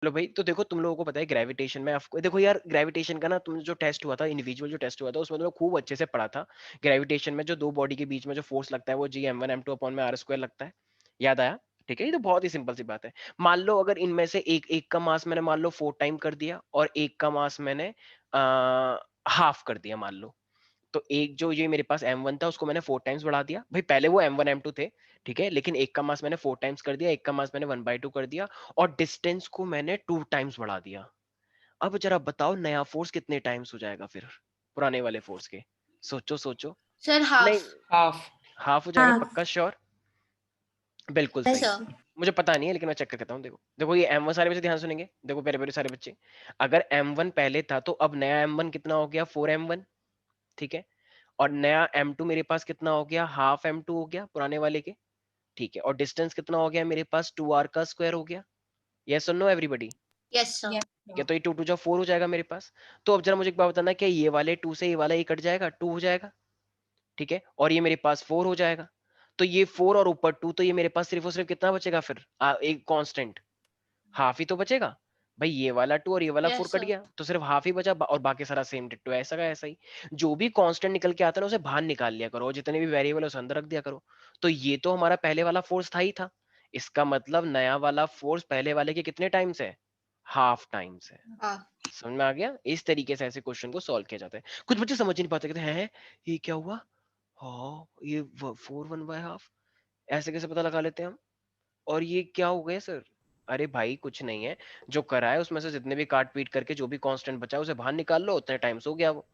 लो भाई, तो देखो तुम लोगों को पता है ग्रेविटेशन में, आपको देखो यार ग्रेविटेशन का ना, तुम जो टेस्ट हुआ था, इंडिविजुअल जो टेस्ट हुआ था, उसमें तुमने खूब अच्छे से पढ़ा था। ग्रेविटेशन में जो दो बॉडी के बीच में जो फोर्स लगता है वो G m1 m2 अपॉन में r² लगता है। याद आया? ठीक है, ये तो बहुत ही सिंपल सी बात है। मान लो अगर इनमें से एक एक का मास मैंने मान लो 4 टाइम कर दिया, और एक का मास मैंने हाफ कर दिया मान लो, तो एक जो ये मेरे पास m1 था उसको मैंने 4 टाइम्स बढ़ा दिया भाई, पहले वो m1 m2 थे, ठीक है, लेकिन एक का मास मैंने 4 टाइम्स कर दिया, एक का मास मैंने 1/2 कर दिया, और डिस्टेंस को मैंने 2 टाइम्स बढ़ा दिया। अब जरा बताओ नया फोर्स कितने टाइम्स हो जाएगा फिर पुराने वाले फोर्स के? सोचो सोचो। सर नहीं, हाफ। हाफ। हाफ हो जाएगा हाँ पक्का श्योर? बिल्कुल यस सही। सर। मुझे पता नहीं है लेकिन मैं चेक करके कहता हूँ। देखो देखो ये m1, सारे बच्चे ध्यान सुनेंगे, देखो प्यारे प्यारे सारे बच्चे, अगर m1 पहले था तो अब नया m1 कितना हो गया? 4m1, ठीक है, और नया m2 मेरे पास कितना हो गया? हाफ m2 हो गया पुराने वाले के, ठीक है, और डिस्टेंस कितना हो गया मेरे पास? 2r का स्क्वायर हो गया। यस और नो एवरीबॉडी? Yes sir. क्या तो ये 2 2 जा 4 हो जाएगा मेरे पास। तो अब जरा मुझे एक बात बताना, क्या ये वाले 2 से ये वाला ये कट जाएगा, 2 हो जाएगा, ठीक है, और ये मेरे पास 4 हो जाएगा। तो ये 4 और ऊपर 2, तो ये मेरे पास सिर्फ और सिर्फ कितना बचेगा फिर? एक कांस्टेंट, हाफ ही तो बचेगा भाई। ये वाला 2 और ये वाला 4 यस कट सर। गया, तो सिर्फ हाफ ही बचा, और बाकी सारा सेम डिट्टो ऐसा का ऐसा ही। जो भी कांस्टेंट निकल के आता है ना उसे बाहर निकाल लिया करो, और जितने भी वेरिएबल है उसे अंदर रख दिया करो। तो ये तो हमारा पहले वाला फोर्स था ही था, इसका मतलब नया वाला फोर्स पहले वाले के कितने टाइम्स है? हाफ टाइम्स है। हाँ। समझ में आ गया? इस तरीके से ऐसे क्वेश्चन को सॉल्व किया जाता है। कुछ बच्चे समझ ही नहीं पाते, कहते हैं ये क्या हुआ, हाँ ये 4 1/2 ऐसे कैसे पता लगा लेते हैं हम, और ये क्या हो गया सर? अरे भाई कुछ नहीं है, जो करा है उसमें से जितने भी काट पीट करके जो भी कांस्टेंट बचा है उसे बाहर निकाल लो, उतने टाइम्स हो गया वो।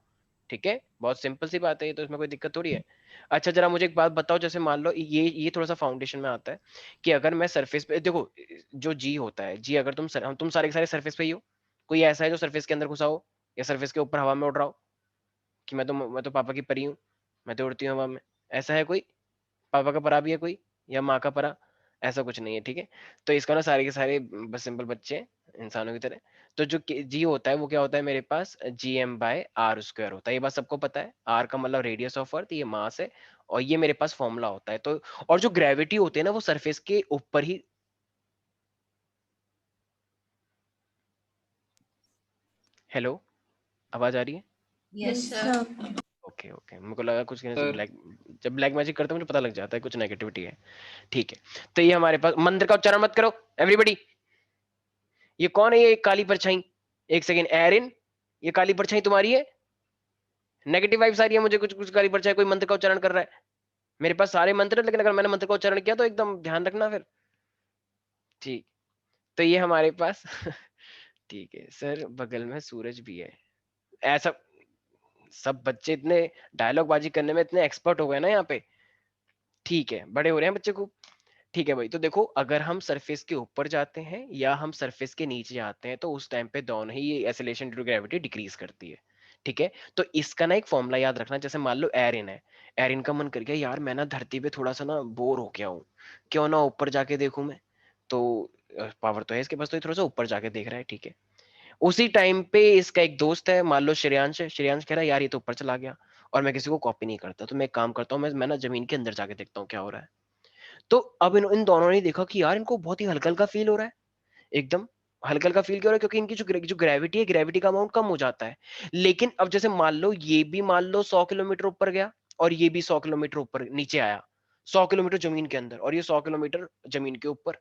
ठीक है, बहुत सिंपल सी बात है ये तो, इसमें कोई दिक्कत थोड़ी है। अच्छा जरा मुझे एक बात बताओ, जैसे मान लो ये थोड़ा सा फाउंडेशन में आता है, कि अगर मैं सरफेस पे देखो, जो जी होता है, जी अगर तुम सारे के सारे सरफेस पे ही हो, कोई ऐसा है जो सरफेस के अंदर घुसा हो, या सरफेस के ऊपर हवा में उड़ रहा हो, कि मैं तो पापा की परी हूँ, मैं तो उड़ती हूँ हवा में, ऐसा है कोई? पापा का परा भी है कोई, या माँ का परा? ऐसा कुछ नहीं है, ठीक है। तो इसका ना सारे के सारे बस सिंपल बच्चे हैं, इंसानों की तरह। तो जो जी होता है वो क्या होता है मेरे पास? Gm/r² होता है, ये बात सबको पता है। आर का मतलब रेडियस ऑफ अर्थ, ये मास है, और ये मेरे पास फॉर्मूला होता है। तो और जो ग्रेविटी होती है ना वो सरफेस के ऊपर ही। हेलो, आवाज आ रही है? Yes sir. ओके ओके, मेरे को लगा कुछ कहने से सर ब्लैक, जब ब्लैक मैजिक करते हैं मुझे पता लग जाता है कुछ नेगेटिविटी है। ठीक है, तो ये हमारे पास, मंत्र का उच्चारण मत करो एवरीबॉडी। ये कौन है ये काली परछाई? एक सेकेंड, एरिन, ये काली परछाई तुम्हारी है? नेगेटिव वाइब्स आ रही है मुझे, कुछ कुछ काली परछाई कोई मंत्र का उच्चारण कर रहा है। मेरे पास सारे मंत्र है, लेकिन अगर मैंने मंत्र का उच्चारण किया तो एकदम ध्यान रखना फिर। ठीक, तो ये हमारे पास ठीक है सर, बगल में सूरज भी है। ऐसा, सब बच्चे इतने डायलॉग बाजी करने में इतने एक्सपर्ट हो गए ना यहाँ पे। ठीक है, बड़े हो रहे हैं बच्चे को। ठीक है भाई, तो देखो अगर हम सरफेस के ऊपर जाते हैं या हम सरफेस के नीचे जाते हैं, तो उस टाइम पे दोनों ही ये acceleration due to gravity decrease करती है। ठीक है, तो इसका ना एक फॉर्मूला याद रखना। जैसे मान लो एरिन है, एरिन का मन कर गया यार मैं ना धरती पे थोड़ा सा ना बोर हो गया हूँ, क्यों ना ऊपर जाके देखूं मैं। तो पावर तो है इसके पास, तो ये थोड़ा सा ऊपर जाके देख रहा है, ठीक है। उसी टाइम पे इसका एक दोस्त है, मान लो श्रेयांश है, श्रेयांश कह रहा है यार ये तो ऊपर चला गया, और मैं किसी को कॉपी नहीं करता, तो मैं एक काम करता हूँ, मैं ना जमीन के अंदर जाके देखता हूँ क्या हो रहा है। तो अब इन दोनों ने देखा कि यार इनको बहुत ही हल्का हल्का फील हो रहा है, एकदम हल्का हल्का फील क्यों हो रहा है? क्योंकि इनकी जो ग्रेविटी है, ग्रेविटी का अमाउंट कम हो जाता है। लेकिन अब जैसे मान लो ये भी मान लो 100 किलोमीटर ऊपर गया, और ये भी 100 किलोमीटर ऊपर नीचे आया, 100 किलोमीटर जमीन के अंदर और ये 100 किलोमीटर जमीन के ऊपर,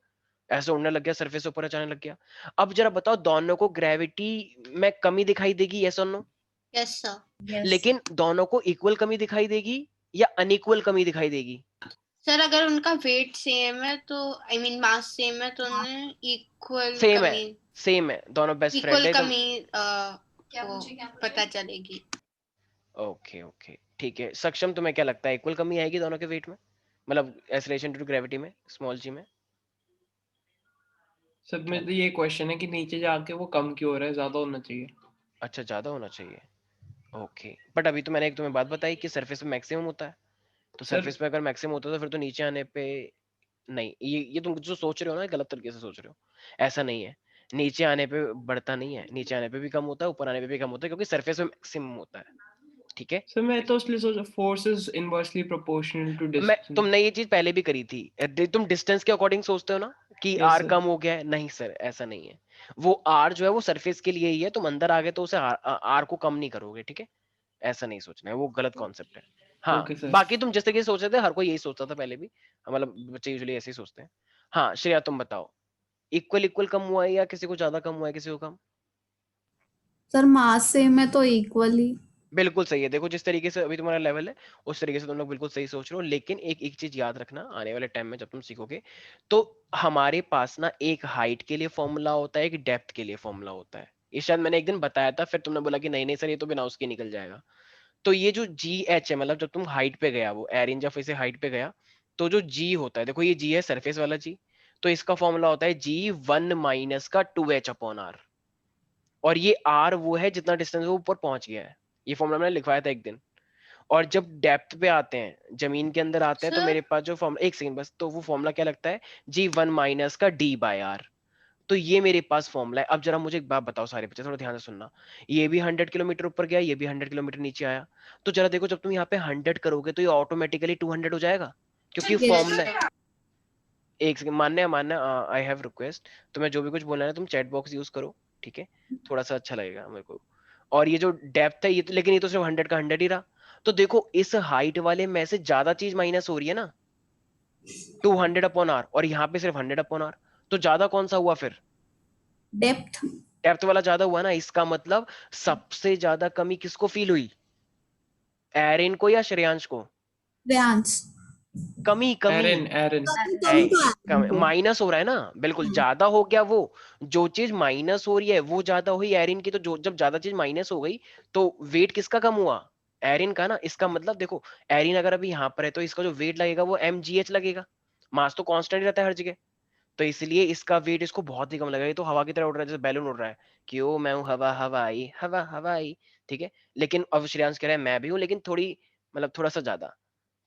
ऐसे उड़ने लग गया, सरफेस ऊपर जाने लग गया। अब जरा बताओ दोनों को ग्रेविटी में कमी दिखाई देगी, यस और नो? Yes sir. लेकिन दोनों को इक्वल कमी दिखाई देगी या अनइक्वल कमी दिखाई देगी? सर अगर उनका वेट सेम है तो आई मीन मास सेम है तो उन्हें इक्वल सेम है, कमी, सेम है, दोनों बेस्ट फ्रेंड इक्वल है एकदम। कमी वो पता चलेगी। ओके ओके ठीक है, सक्षम तुम्हें क्या लगता है इक्वल कमी आएगी दोनों के वेट में, मतलब एक्सेलरेशन ड्यू टू ग्रेविटी में, स्मॉल जी में? सर में तो ये क्वेश्चन है कि नीचे जाके वो कम क्यों हो रहा है, ज्यादा होना चाहिए। अच्छा ज्यादा होना चाहिए, ओके। बट अभी तो मैंने एक तुम्हें बात बताई कि सरफेस पे मैक्सिमम होता है, तो सर सरफेस पे अगर मैक्सिमम होता है तो फिर तो नीचे आने पे, नहीं ये तुम जो सोच रहे हो ना गलत तरीके से सोच रहे हो। ऐसा नहीं है, नीचे आने पे बढ़ता नहीं है, नीचे आने पे भी कम होता है, ऊपर आने पे भी कम होता है, क्योंकि सरफेस पे मैक्सिमम होता है। ठीक है, सर मैं तो इसलिए सोचा force is inversely proportional to मैं डिस्टेंस। तुमने ये चीज पहले भी करी थी, तुम डिस्टेंस के अकॉर्डिंग सोचते हो ना, कि Yes, आर sir. कम हो गया है। नहीं सर, ऐसा नहीं है। वो आर जो है वो सरफेस के लिए ही है, तुम अंदर आ गए तो उसे आर को कम नहीं करोगे, ठीक है? ऐसा नहीं सोचना है, वो गलत कॉन्सेप्ट है। हाँ, Okay, sir. बाकी तुम जिस तरीके से सोच रहे थे, हर कोई यही सोचता था पहले भी, मतलब बच्चे यूजुअली ऐसे ही सोचते हैं। हाँ श्रेया तुम बताओ, इक्वल इक्वल कम हुआ है या किसी को ज्यादा कम हुआ है, किसी को कम? सर मास सेम है तो इक्वली। बिल्कुल सही है। देखो जिस तरीके से अभी तुम्हारा लेवल है उस तरीके से तुम लोग बिल्कुल सही सोच रहे हो, लेकिन एक एक चीज याद रखना, आने वाले टाइम में जब तुम सीखोगे तो हमारे पास ना एक हाइट के लिए फॉर्मूला होता है, एक डेप्थ के लिए फॉर्मूला होता है। ये शायद मैंने एक दिन बताया था, फिर तुमने बोला कि नहीं नहीं सर ये तो बिना उसके निकल जाएगा। तो ये जो जी एच है, मतलब जब तुम हाइट पे गया, वो एरिन जब इसे हाइट पे गया, तो जो जी होता है, देखो ये जी है सरफेस वाला जी, तो इसका फॉर्मूला होता है जी 1 माइनस का 2h अपॉन आर। और ये आर वो है जितना डिस्टेंस वो ऊपर पहुंच गया है। ये फॉर्मूला मैंने लिखवाया था एक दिन। और जब डेप्थ पे आते हैं, जमीन के अंदर आते हैं, तो सर मेरे पास जो फॉर्मूला, एक सेकंड बस, तो वो फॉर्मूला क्या लगता है, जी 1 माइनस का डी बाय आर। तो ये मेरे पास फॉर्मूला है। अब जरा मुझे एक बात बताओ सारे बच्चे, थोड़ा ध्यान से सुनना। ये भी 100 किलोमीटर ऊपर गया, ये भी 100 किलोमीटर नीचे आया। तो जरा देखो, जब तुम यहाँ पे 100 करोगे तो ये ऑटोमेटिकली 200 हो जाएगा, क्योंकि Yes, फॉर्मूला है। सर एक सेकंड, मानना आई हैव रिक्वेस्ट, तुम्हें जो भी कुछ बोलना है तुम चैट बॉक्स यूज करो, ठीक है? थोड़ा सा अच्छा लगेगा मेरे को। और ये जो डेप्थ है, ये तो, लेकिन ये तो सिर्फ 100 का 100 ही रहा। तो देखो इस हाइट वाले में से ज्यादा चीज माइनस हो रही है ना, 200 अपॉन आर, और यहाँ पे सिर्फ 100 अपॉन आर। तो ज्यादा कौन सा हुआ फिर? डेप्थ। डेप्थ वाला ज्यादा हुआ ना। इसका मतलब सबसे ज्यादा कमी किसको फील हुई, एरिन को या श्रेयांश को? रेंज। कमी कमी Aaron. कम तो आएगा। माइनस हो रहा है ना, बिल्कुल ज्यादा हो गया वो। जो चीज माइनस हो रही है वो ज्यादा हुई एरिन की, तो जो जब ज्यादा चीज माइनस हो गई तो वेट किसका कम हुआ, एरिन का ना। इसका मतलब देखो, एरिन अगर अभी यहाँ पर है तो इसका जो वेट लगेगा वो mgh लगेगा। मास तो कांस्टेंट रहता है हर जगह, तो इसलिए इसका वेट इसको बहुत ही कम लगेगा। ये तो हवा की तरह उड़ रहा है, जैसे बैलून उड़ रहा है कि ओ मैं हूँ हवा, हवाई हवा हवाई, ठीक है? लेकिन अब श्रेयांश कह रहा है मैं भी हूँ, लेकिन थोड़ी, मतलब थोड़ा सा ज्यादा,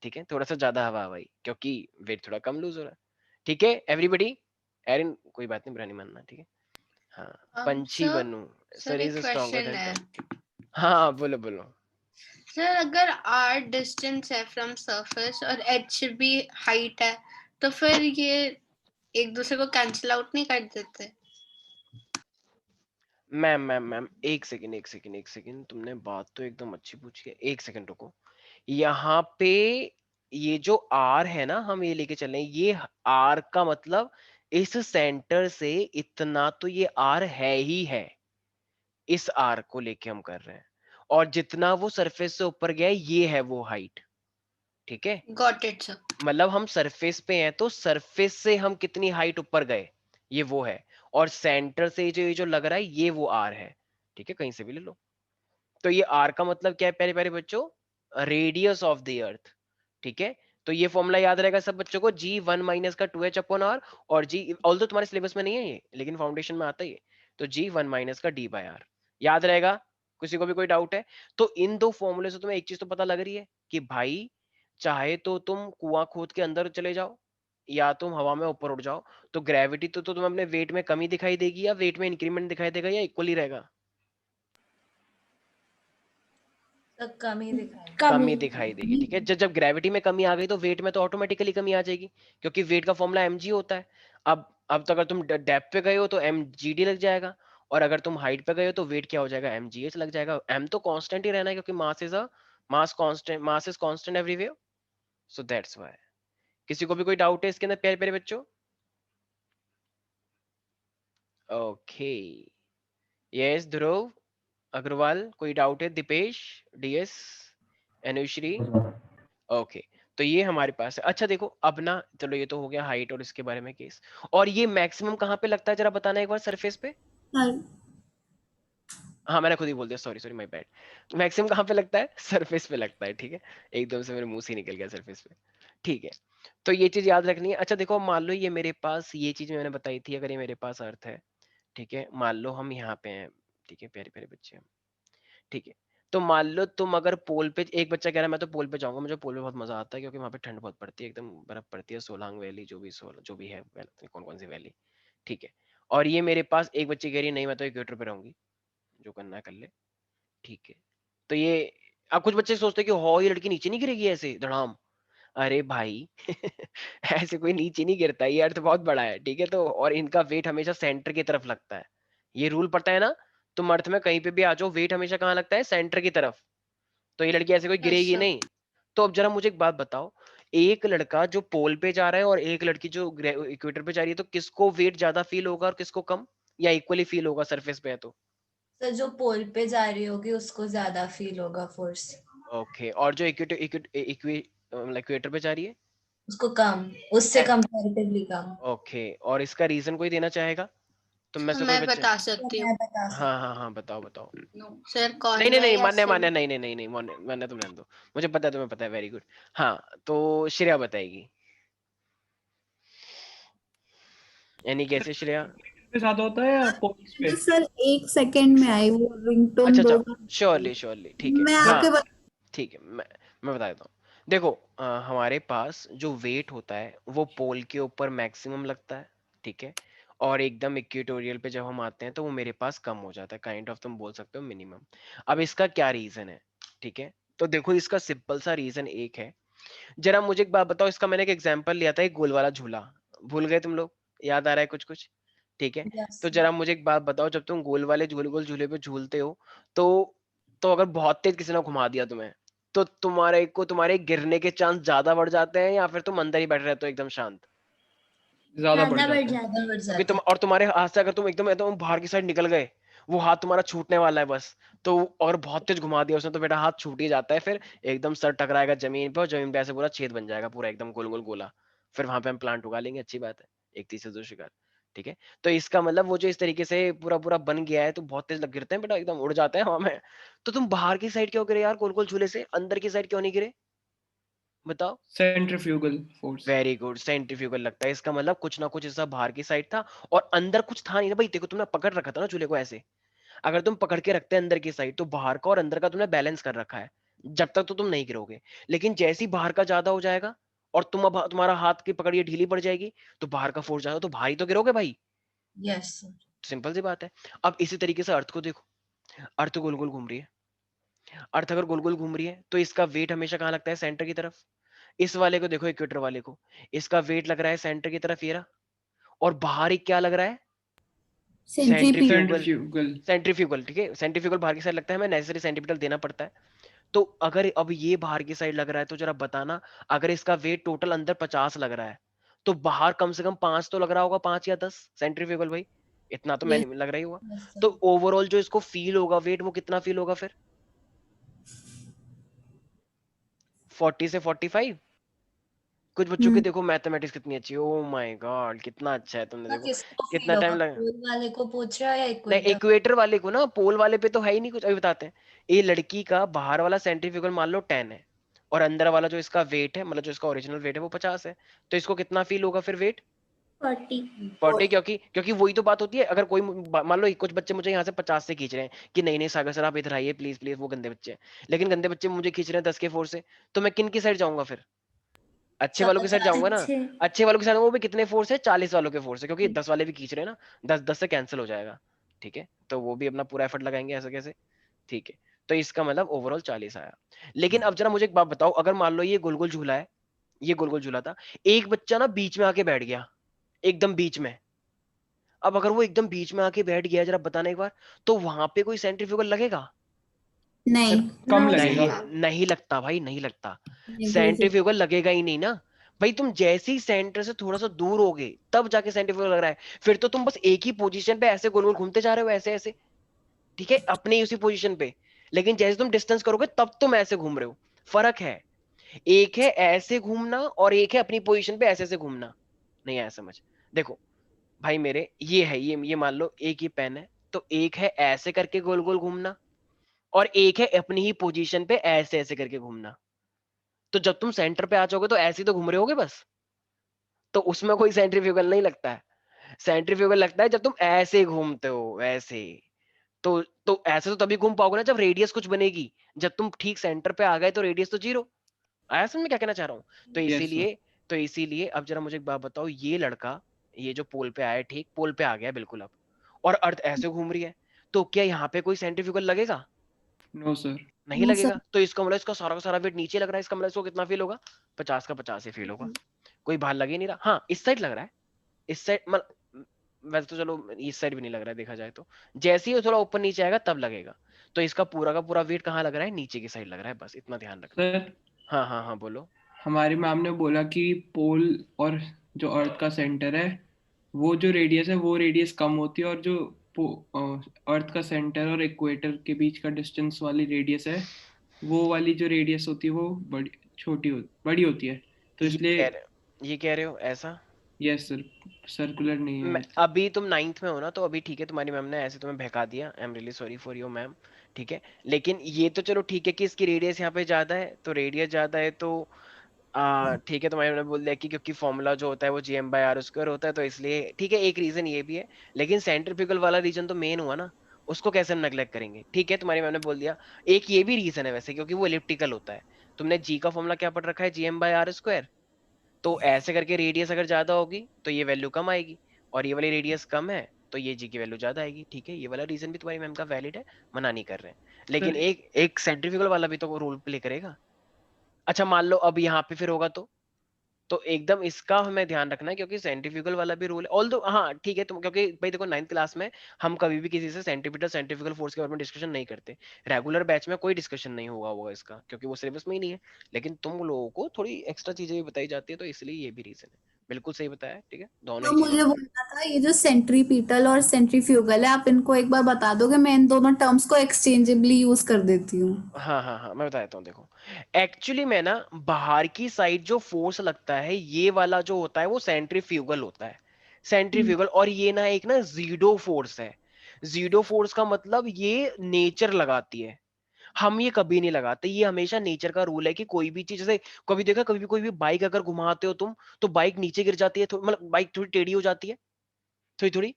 ठीक है? थोड़ा सा ज्यादा हवा हवाई, क्योंकि वेट थोड़ा कम लूज हो रहा है। ठीक है एवरीबॉडी? एरिन कोई बात नहीं, बुरा नहीं मानना, ठीक है? हाँ, पंछी सर बनूं, सर सर एक इज स्ट्रॉन्गर क्वेश्चन देन है। टॉम। हाँ बोलो बोलो। सर अगर आर डिस्टेंस है फ्रॉम सरफेस और एच भी हाइट है, तो फिर ये एक दूसरे को कैंसिल आउट नहीं कर देते? मैम एक सेकंड, तुमने बात तो एकदम अच्छी पूछी है, एक सेकंड रुको। यहाँ पे ये जो आर है ना, हम ये लेके चल रहे हैं, ये आर का मतलब इस सेंटर से इतना तो ये आर है ही है, इस आर को लेके हम कर रहे हैं। और जितना वो सरफेस से ऊपर गया है ये है वो हाइट, ठीक है? Got it sir. मतलब हम सरफेस पे हैं तो सरफेस से हम कितनी हाइट ऊपर गए, ये वो है। और सेंटर से ये जो लग रहा है ये वो आर है, ठीक है? कहीं से भी ले लो। तो ये आर का मतलब क्या है प्यारे प्यारे बच्चों, रेडियस ऑफ द अर्थ, ठीक है? तो ये फॉर्मूला याद रहेगा सब बच्चों को, जी 1 माइनस का 2h अपॉन आर, और जी ऑल्दो तुम्हारे सिलेबस में नहीं है ये, लेकिन फाउंडेशन में आता है ये। तो जी 1 माइनस का डी बाय आर, याद रहेगा? किसी को भी कोई डाउट है? तो इन दो फॉर्मूले से तुम्हें एक चीज तो पता लग रही है कि भाई चाहे तो तुम कुआं खोद के अंदर चले जाओ या तुम हवा में ऊपर उड़ जाओ, तो ग्रेविटी तो तुम्हें अपने वेट में कमी दिखाई देगी या वेट में इंक्रीमेंट दिखाई देगा या इक्वली रहेगा? तो कमी दिखाई। कमी दिखाई देगी, ठीक है? जब जब ग्रेविटी में कमी आ गई तो वेट में तो ऑटोमेटिकली कमी आ जाएगी, क्योंकि वेट का फॉर्मूला mg होता है। अब तो अगर तुम डेप्थ पे गए हो तो mgd लग जाएगा, और अगर तुम हाइट पे गए हो तो वेट क्या हो जाएगा, mgh लग जाएगा। m तो कांस्टेंट ही रहना है, क्योंकि mass is constant everywhere, so that's why. किसी को भी कोई डाउट है इसके अंदर प्यारे प्यारे बच्चों? ओके, यस ध्रुव अग्रवाल, कोई डाउट है? Deepesh, DS, Anushree, okay. तो ये हमारे पास है। अच्छा देखो अब ना, चलो ये तो हो गया हाइट और इसके बारे में केस। और ये मैक्सिमम कहाँ पे लगता है जरा बताना एक बार, सरफेस पे? हाँ मैंने खुद ही बोल दिया, sorry sorry my bad. Maximum कहाँ पे लगता है? सरफेस पे लगता है, ठीक है? एकदम से मेरे मुंह से ही निकल गया सरफेस पे, ठीक है? तो ये चीज याद रखनी है। अच्छा देखो, मान लो ये मेरे पास, ये चीज मैंने बताई थी, अगर ये मेरे पास अर्थ है, ठीक है? मान लो हम यहाँ पे हैं, ठीक है प्यारे प्यारे बच्चे, ठीक है? तो मान लो तुम अगर पोल पे, एक बच्चा कह रहा है मैं तो पोल पे जाऊंगा, मुझे पोल पे बहुत मजा आता है क्योंकि वहां पे ठंड बहुत पड़ती है, एकदम बर्फ पड़ती है, सोलांग वैली जो भी है, कौन कौन सी वैली, ठीक है? और ये मेरे पास एक बच्ची कह रही है नहीं मैं तो इक्वेटर पे रहूंगी, जो करना है कर ले, ठीक है? तो ये, अब कुछ बच्चे सोचते हैं कि हो ये लड़की नीचे नहीं गिरेगी ऐसे धड़ाम, अरे भाई ऐसे कोई नीचे नहीं गिरता, ये अर्थ बहुत बड़ा है, ठीक है। तो और इनका वेट हमेशा सेंटर की तरफ लगता है, ये रूल पड़ता है ना। तुम अर्थ में कहीं पे भी आ जाओ, वेट हमेशा कहाँ लगता है? सेंटर की तरफ। तो ये लड़की ऐसे कोई गिरेगी अच्छा नहीं। तो अब जरा मुझे एक बात बताओ, एक लड़का जो पोल पे जा रहा है और एक लड़की जो इक्वेटर पे जा रही है, तो किसको वेट ज्यादा फील होगा और किसको कम, या इक्वली फील होगा सरफेस पे है तो? सर जो पोल पे जा रही होगी उसको ज्यादा फील होगा फोर्स, ओके, और जो इक्वेटर पे जा रही है? उसको कम, उससे ए- कंपैरेटिवली कम। ओके, और इसका रीजन कोई देना चाहेगा तुम में से कोई मैं बच्चे? बता तो सकती हूँ। मैं बता हाँ सकती हाँ हाँ, बताओ बताओ। सर नहीं नहीं नहीं, कॉनवे या मान्य मान्य, सिम। नहीं नहीं नहीं नहीं, मान्य मान्य, तुम रहने दो, मुझे पता है, तुम्हें पता है, वेरी गुड। हाँ, तो श्रेया बताएगी। यानी कैसे श्रेया? पे ज्यादा होता है या पोल्स पे? सर 1 सेकंड में आई वो रिंगटोन अच्छा 2 अच्छा, बार आई। श्योरली श्योरली, ठीक है, मैं हाँ आके ठीक है, मैं बता देता हूँ। देखो, हमारे पास जो वेट होता है वो पोल के ऊपर मैक्सिमम लगता है, ठीक है। और एकदम इक्वेटोरियल पे जब हम आते हैं तो वो मेरे पास कम हो जाता है, काइंड ऑफ तुम बोल सकते हो मिनिमम। अब इसका क्या रीजन है, ठीक है। तो देखो, इसका सिंपल सा रीजन एक है। जरा मुझे एक बात बताओ, इसका मैंने एक एग्जांपल लिया था, एक गोल वाला झूला। भूल गए तुम लोग? याद आ रहा है कुछ कुछ? ठीक है। यस तो जरा मुझे एक बात बताओ, जब तुम गोल वाले गोल गोल झूले पे झूलते हो, तो अगर बहुत तेज किसी ने घुमा दिया तुम्हें, तो तुम्हारे गिरने के चांस ज्यादा बढ़ जाते हैं, या फिर तुम अंदर ही बैठे रहते हो एकदम शांत? ज्यादा बढ़ जाते हैं। ज्यादा बढ़ क्योंकि जाता तुम, है। और तुम्हारे हाथ से अगर तुम एकदम एकदम बाहर की साइड निकल गए, वो हाथ तुम्हारा छूटने वाला है बस। तो और बहुत तेज घुमा दिया उसने, तो बेटा हाथ छूट ही जाता है, फिर एकदम सर टकराएगा जमीन पे, और जमीन पे ऐसे पूरा छेद बन जाएगा, पूरा एकदम गोल गोल गोला। फिर वहां पे हम प्लांट उगा लेंगे, अच्छी बात है, एक तीर से दो शिकार, ठीक है। तो इसका मतलब वो जो इस तरीके से पूरा पूरा बन गया है, तो बहुत तेज लग गिरते हैं बेटा, एकदम उड़ जाते हैं हवा में। तो तुम बाहर की साइड क्यों गिरे यार गोल गोल झूले से, अंदर की साइड क्यों नहीं गिरे, बताओ? Centrifugal force. Very good, centrifugal लगता है, इसका मतलब कुछ ना कुछ ऐसा बाहर की साइड था और अंदर कुछ था नहीं ना भाई। देखो, तुमने पकड़ रखा था ना झूले को ऐसे, अगर तुम पकड़ के रखते हैं अंदर की साइड, तो बाहर का और अंदर का तुमने बैलेंस कर रखा है, जब तक तो तुम नहीं गिरोगे। लेकिन जैसे ही बाहर का ज्यादा हो जाएगा और तुम्हारा हाथ की पकड़ ये ढीली पड़ जाएगी, तो बाहर का फोर्स ज्यादा, तो भारी तो गिरोगे भाई। Yes sir. सिंपल सी बात है। अब इसी तरीके से अर्थ को देखो, अर्थ गोल गोल घूम रही है। अर्थ अगर गोल गोल घूम रही है, तो इसका वेट हमेशा कहाँ लगता है? सेंटर की तरफ। इस वाले को देखो, इक्वेटर वाले को, इसका वेट लग रहा है सेंटर की तरफ, ये रहा। और बाहर ही क्या लग रहा है? सेंट्रीपीट सेंट्रीफ्यूगल। सेंट्रीफ्यूगल। सेंट्रीफ्यूगल, ठीक है, सेंट्रीफ्यूगल बाहर की साइड लगता है, हमें नेसेसरी सेंटीमीटर देना पड़ता है। तो अगर अब ये बाहर की साइड लग रहा है, तो जरा बताना, अगर इसका वेट टोटल अंदर 50 लग रहा है, तो बाहर कम से कम 5 तो लग रहा होगा, 5 या 10 सेंट्रीफ्यूगल भाई, इतना तो यस मैंने लग रहा ही होगा। यस तो सर। ओवरऑल जो इसको फील होगा वेट, वो कितना फील होगा फिर? 40 से 45। कुछ बच्चों के देखो मैथमेटिक्स कितनी अच्छी है, ओ माय गॉड कितना अच्छा है, तुमने तो देखो किसको कितना फील होगा, टाइम लगा। पोल वाले को पूछ रहा है या नहीं, इक्वेटर? इक्वेटर वाले को ना, पोल वाले पे तो है ही नहीं कुछ, अभी बताते हैं। ये लड़की का बाहर वाला सेंट्रीफ्यूगल मान लो 10 है, और अंदर वाला जो इसका वेट है, मतलब जो इसका ओरिजिनल वेट है, वो 50 है। तो इसको कितना फील होगा फिर वेट? 40, क्योंकि क्योंकि वही तो बात होती है। अगर कोई मान लो कुछ बच्चे मुझे यहाँ से 50 से खींच रहे हैं कि नहीं नहीं सागर सर आप इधर आइए प्लीज प्लीज, वो गंदे बच्चे हैं। लेकिन गंदे बच्चे मुझे खींच रहे हैं 10 के फोर्स से, तो मैं किन की साइड जाऊंगा फिर? अच्छे सब वालों की साइड 50। जाऊंगा ना। अच्छे वालों की साइड, वो भी कितने फोर्स है? 40 वालों के फोर्स है, क्योंकि 10 वाले भी खींच रहे हैं ना, 10 10 से कैंसिल हो जाएगा, ठीक है। तो वो भी अपना पूरा एफर्ट लगाएंगे, ऐसे कैसे, ठीक है। तो इसका मतलब ओवरऑल 40 आया। लेकिन अब जरा मुझे एक बात बताओ, अगर मान लो ये गोल गोल झूला है, ये गोल गोल झूला था, एक बच्चा ना बीच में आके बैठ गया, एकदम बीच में। अब अगर वो एकदम बीच में आके बैठ गया, जरा बताना एक बार, तो वहां पे कोई सेंट्रीफ्यूगल लगेगा? नहीं सर कम लगेगा। नहीं, नहीं लगता भाई, नहीं लगता। नेग्लिजिबल। सेंट्रीफ्यूगल लगेगा ही नहीं ना भाई। तुम जैसे ही सेंटर से थोड़ा सा दूर होगे, तब जाके सेंट्रीफ्यूगल लग रहा है। फिर तो तुम बस एक ही पोजीशन पे ऐसे गोल गोल घूमते जा रहे हो, ऐसे ऐसे, ठीक है, अपने ही उसी पोजीशन पे। लेकिन जैसे तुम डिस्टेंस करोगे, तब तुम ऐसे घूम रहे हो। फर्क है, एक है ऐसे घूमना और एक है अपनी पोजीशन पे ऐसे ऐसे घूमना। नहीं आया समझ? देखो भाई मेरे, ये है, ये मान लो एक ही पेन है, तो एक है ऐसे करके गोल गोल घूमना, और एक है अपनी ही पोजीशन पे ऐसे ऐसे करके घूमना। तो जब तुम सेंटर पे आ जाओगे, तो ऐसे ही तो घूम रहे होगे बस। तो उसमें कोई सेंट्रीफ्यूगल नहीं लगता है। सेंट्रीफ्यूगल लगता है जब तुम ऐसे घूमते हो, ऐसे। तो ऐसे तो तभी घूम पाओगे ना जब रेडियस कुछ बनेगी। जब तुम ठीक सेंटर पे आ गए, तो रेडियस तो जीरो। आया समझ में क्या कहना चाह रहा हूँ? तो यस सर। इसीलिए, अब जरा मुझे एक बात बताओ, ये लड़का, ये जो पोल पे आया, ठीक पोल पे आ गया बिल्कुल अब, और अर्थ ऐसे घूम रही है, तो क्या यहाँ पे कोई सेंट्रीफ्यूगल लगेगा? No sir. नहीं नो सर। लगेगा, तो इसका मतलब इसका सारा का सारा वेट नीचे लग रहा है, इसका मतलब इसको कितना फील होगा, 50 का 50 ही फील होगा, कोई बाहर लग ही नहीं रहा। हाँ इस साइड लग रहा है, इस साइड मतलब वैसे तो चलो इस साइड भी नहीं लग रहा है देखा जाए तो, जैसे ही वो थोड़ा ऊपर नीचे आएगा तब लगेगा। तो इसका पूरा का पूरा वेट कहाँ लग रहा है, नीचे की साइड लग रहा है, बस इतना ध्यान रखना। सर हाँ हाँ हाँ बोलो। हमारी मैम ने बोला कि पोल और जो अर्थ का सेंटर है वो जो रेडियस है वो रेडियस कम होती है, और जो अर्थ का सेंटर और इक्वेटर के बीच का डिस्टेंस वाली रेडियस है वो वाली जो रेडियस होती है वो बड़ी होती है, तो ये इसलिए। कह रहे ये कह रहे हो ऐसा? यस सर, सर्कुलर नहीं है अर्थ। अभी तुम 9th में हो ना, तो अभी ठीक है, तुम्हारी मैम ने ऐसे तुम्हें बहका दिया, I am really sorry for you ma'am, ठीक है। लेकिन ये तो चलो ठीक है कि इसकी रेडियस यहाँ पे ज्यादा है, तो रेडियस ज्यादा है तो ठीक है, तुम्हारी मैम ने बोल दिया कि क्योंकि फॉर्मूला जो होता है वो GM/r² होता है, तो इसलिए ठीक है, एक रीजन ये भी है। लेकिन सेंट्रीफ्यूगल वाला रीजन तो मेन हुआ ना, उसको कैसे हम नेग्लेक्ट करेंगे, ठीक है, तुम्हारी मैम ने बोल दिया। एक ये भी रीजन है वैसे, क्योंकि वो एलिप्टिकल होता है। तुमने जी का फॉर्मूला क्या पढ़ रखा है, GM/r², तो ऐसे करके रेडियस अगर ज्यादा होगी तो ये वैल्यू कम आएगी, और ये वाली रेडियस कम है तो ये जी की वैल्यू ज्यादा आएगी, ठीक है। ये वाला रीजन भी तुम्हारी मैम का वैलिड है, मना नहीं कर रहे हैं। लेकिन सर एक एक सेंट्रीफ्यूगल वाला भी तो रोल प्ले करेगा। अच्छा मान लो अब यहाँ पे फिर होगा तो एकदम इसका हमें ध्यान रखना है, क्योंकि सेंट्रीफ्यूगल वाला भी रूल है, ऑल्दो हाँ ठीक है तुम, क्योंकि भाई देखो 9th क्लास में हम कभी भी किसी से सेंट्रीफ्यूगल फोर्स के बारे में डिस्कशन नहीं करते। रेगुलर बैच में कोई डिस्कशन नहीं होगा इसका, क्योंकि वो सिलेबस में ही नहीं है। लेकिन तुम लोगों को थोड़ी एक्स्ट्रा चीजें भी बताई जाती है, तो इसलिए ये भी रीजन है। बिल्कुल सही बताया, ठीक है, दोनों तो ही चीजों मुझे का ध्यान। बोलना था, ये जो सेंट्रीपिटल और सेंट्रीफ्यूगल है, आप इनको एक बार बता दोगे? मैं इन दोनों टर्म्स को एक्सचेंजेबली यूज कर देती हूँ। हाँ हाँ हाँ मैं बता देता हूँ, देखो एक्चुअली में ना बाहर की साइड जो फोर्स लगता है ये वाला जो होता है वो सेंट्रीफ्यूगल होता है। सेंट्रीफ्यूगल, और ये ना एक ना जीडो फोर्स है। जीडो फोर्स का मतलब ये नेचर लगाती है, हम ये कभी नहीं लगाते। ये हमेशा नेचर का रूल है कि कोई भी चीज, जैसे कभी देखा, कभी भी कोई भी बाइक अगर घुमाते हो तुम, तो बाइक नीचे गिर जाती है, मतलब बाइक थोड़ी टेढ़ी हो जाती है, थोड़ी थोड़ी।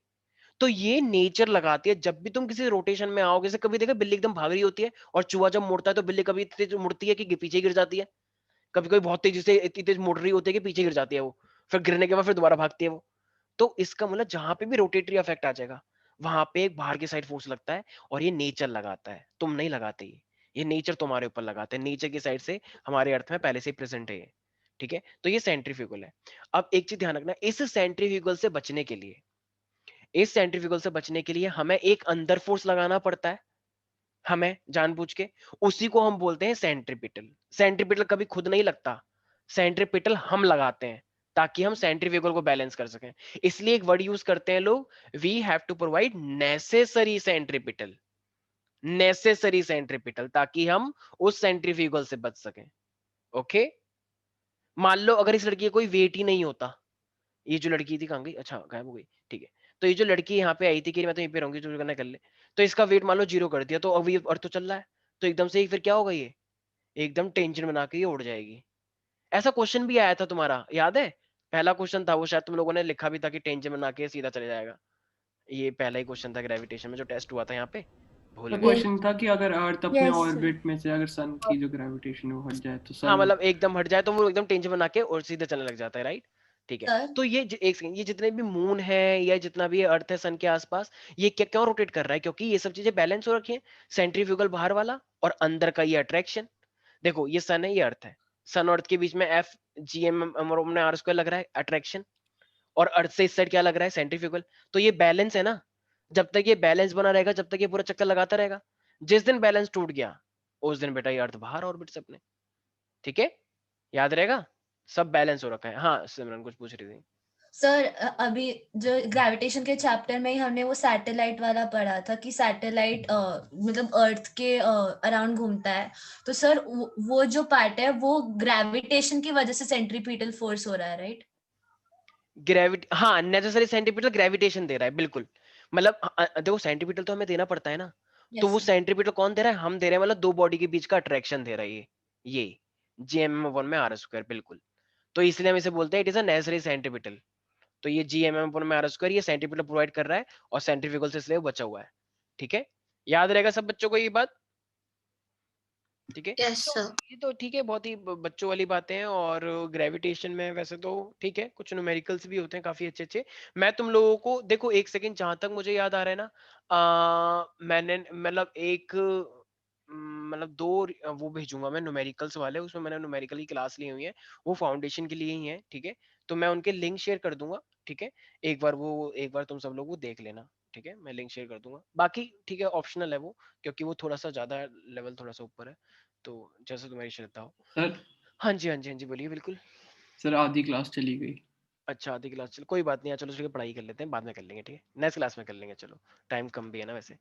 तो ये नेचर लगाती है, जब भी तुम किसी रोटेशन में आओगे, जैसे कभी देखा बिल्ली एकदम भाग रही होती है और चूहा जब मुड़ता है तो बिल्ली कभी इतनी तेज मुड़ती है कि पीछे गिर जाती है, कभी कभी बहुत तेजी से इतनी तेज मुड़ रही होती है कि पीछे गिर जाती है वो, फिर गिरने के बाद फिर दोबारा भागती है वो। तो इसका मतलब जहां पे भी रोटेटरी इफेक्ट आ जाएगा, वहां पे एक बाहर की साइड फोर्स लगता है, और ये नेचर लगाता है, तुम नहीं लगाते। ये नेचर तुम्हारे ऊपर लगाते हैं, नेचर की साइड से हमारे अर्थ में पहले से ही प्रेजेंट है ये, ठीक है। तो ये सेंट्रीफ्यूगल है। अब एक चीज ध्यान रखना, इस सेंट्रीफ्यूगल से बचने के लिए, इस सेंट्रीफ्यूगल से बचने के लिए हमें एक अंदर फोर्स लगाना पड़ता है, हमें जानबूझ के। उसी को हम बोलते हैं सेंट्रीपिटल। सेंट्रीपिटल कभी खुद नहीं लगता, सेंट्रीपिटल हम लगाते हैं ताकि हम सेंट्रीफ्यूगल को बैलेंस कर सकें। इसलिए एक वर्ड यूज करते हैं लोग, we have to provide necessary centripetal, necessary centripetal, ताकि हम उस सेंट्रीफ्यूगल से बच सकें। ओके, मान लो अगर इस लड़की का कोई वेट ही नहीं होता, ये जो लड़की थी कहाँ गई, अच्छा गायब हो गई, ठीक है। तो ये जो लड़की यहाँ पे आई थी कि मैं तो यहीं पे रहूंगी, जो करना कर ले, तो इसका वेट मान लो 0 कर दिया, तो अब ये अर्थ तो चल रहा है, तो एकदम से ही फिर क्या होगा, ये एकदम टेंशन बना के ये उड़ जाएगी। ऐसा क्वेश्चन भी आया था तुम्हारा, याद है? पहला क्वेश्चन था वो, शायद तुम लोगों ने लिखा भी था कि टेंशन बना के सीधा चले जाएगा। ये पहला ही क्वेश्चन था ग्रेविटेशन में जो टेस्ट हुआ था यहाँ पे, भूल का गए हो? क्वेश्चन था कि अगर अर्थ अपने यस सर। ऑर्बिट में से अगर सन की जो ग्रेविटेशन है वो हट जाए तो हाँ सन। मतलब एकदम हट जाए तो वो एकदम टेंशन बना के और सीधे चलने लग जाता है, राइट, ठीक है। सर तो ये एक सेकंड, ये जितने भी मून है या जितना भी अर्थ है सन के आसपास, ये क्या क्यों रोटेट कर रहा है, क्योंकि ये सब चीजें बैलेंस हो रखी है। सेंट्रीफ्यूगल बाहर वाला और अंदर का ये अट्रैक्शन। देखो ये सन है, ये अर्थ है, सन और अर्थ के बीच में F/G/m/r² लग रहा है अट्रैक्शन, और अर्थ से इस साइड क्या लग रहा है, सेंट्रीफ्यूगल। तो ये बैलेंस है ना, जब तक ये बैलेंस बना रहेगा, जब तक ये पूरा चक्कर लगाता रहेगा। जिस दिन बैलेंस टूट गया उस दिन बेटा ये अर्थ बाहर ऑर्बिट से अपने, ठीक है, याद रहेगा। सब बैलेंस हो रखा है। हाँ सिमरन कुछ पूछ रही थी। सर अभी जो ग्रेविटेशन के चैप्टर में ही हमने वो सैटेलाइट वाला पढ़ा था कि सैटेलाइट मतलब अर्थ के अराउंड घूमता है, तो सर वो जो पार्ट है वो ग्रेविटेशन की वजह से सेंट्रीपिटल फोर्स हो रहा है, राइट? ग्रेविटी, हाँ नेसेसरी सेंटीमीटर ग्रेविटेशन दे रहा है, बिल्कुल। मतलब देखो सेंटीमीटर तो हमें देना पड़ता है ना, तो यस वो सर। सेंटीमीटर कौन दे रहा है, हम दे रहे हैं, मतलब दो बॉडी के बीच का अट्रैक्शन दे रहा है ये GM/1/r², बिल्कुल। तो इसलिए हम इसे बोलते हैं it is a necessary centimetre. तो ये GM/1/r² ये सेंटीमीटर प्रोवाइड कर रहा है, और सेंट्रीफ्यूगल से इसलिए बचा हुआ है, ठीक है। याद रहेगा सब बच्चों को ये बात, ठीक है। यस तो सर। ये तो ठीक है, बहुत ही बच्चों वाली बातें हैं। और ग्रेविटेशन में वैसे तो ठीक है, कुछ न्यूमेरिकल्स भी होते हैं काफी अच्छे अच्छे। मैं तुम लोगों को देखो एक सेकंड, जहां तक मुझे याद आ रहा है ना, मैंने मतलब एक मतलब 2 वो भेजूंगा मैं न्यूमेरिकल्स वाले, उसमें मैंने न्यूमेरिकल की क्लास ली हुई है, वो फाउंडेशन के लिए ही है, ठीक है। तो मैं उनके लिंक शेयर कर दूंगा, ठीक है। एक बार तुम सब लोग वो देख लेना, ठीक है, मैं लिंक शेयर कर दूंगा। बाकी ठीक है, ऑप्शनल है वो, क्योंकि वो थोड़ा सा ज्यादा लेवल थोड़ा सा ऊपर है, तो जैसे तुम्हारी श्रद्धा हो। सर हाँ जी, हाँ जी, हाँ जी, बोलिए। बिल्कुल। सर आधी क्लास चली गई। अच्छा, आधी क्लास, चलो कोई बात नहीं है, चलो ठीक है, पढ़ाई कर लेते हैं, बाद में कर लेंगे, ठीक है, नेक्स्ट क्लास में कर लेंगे, चलो टाइम कम भी है ना वैसे,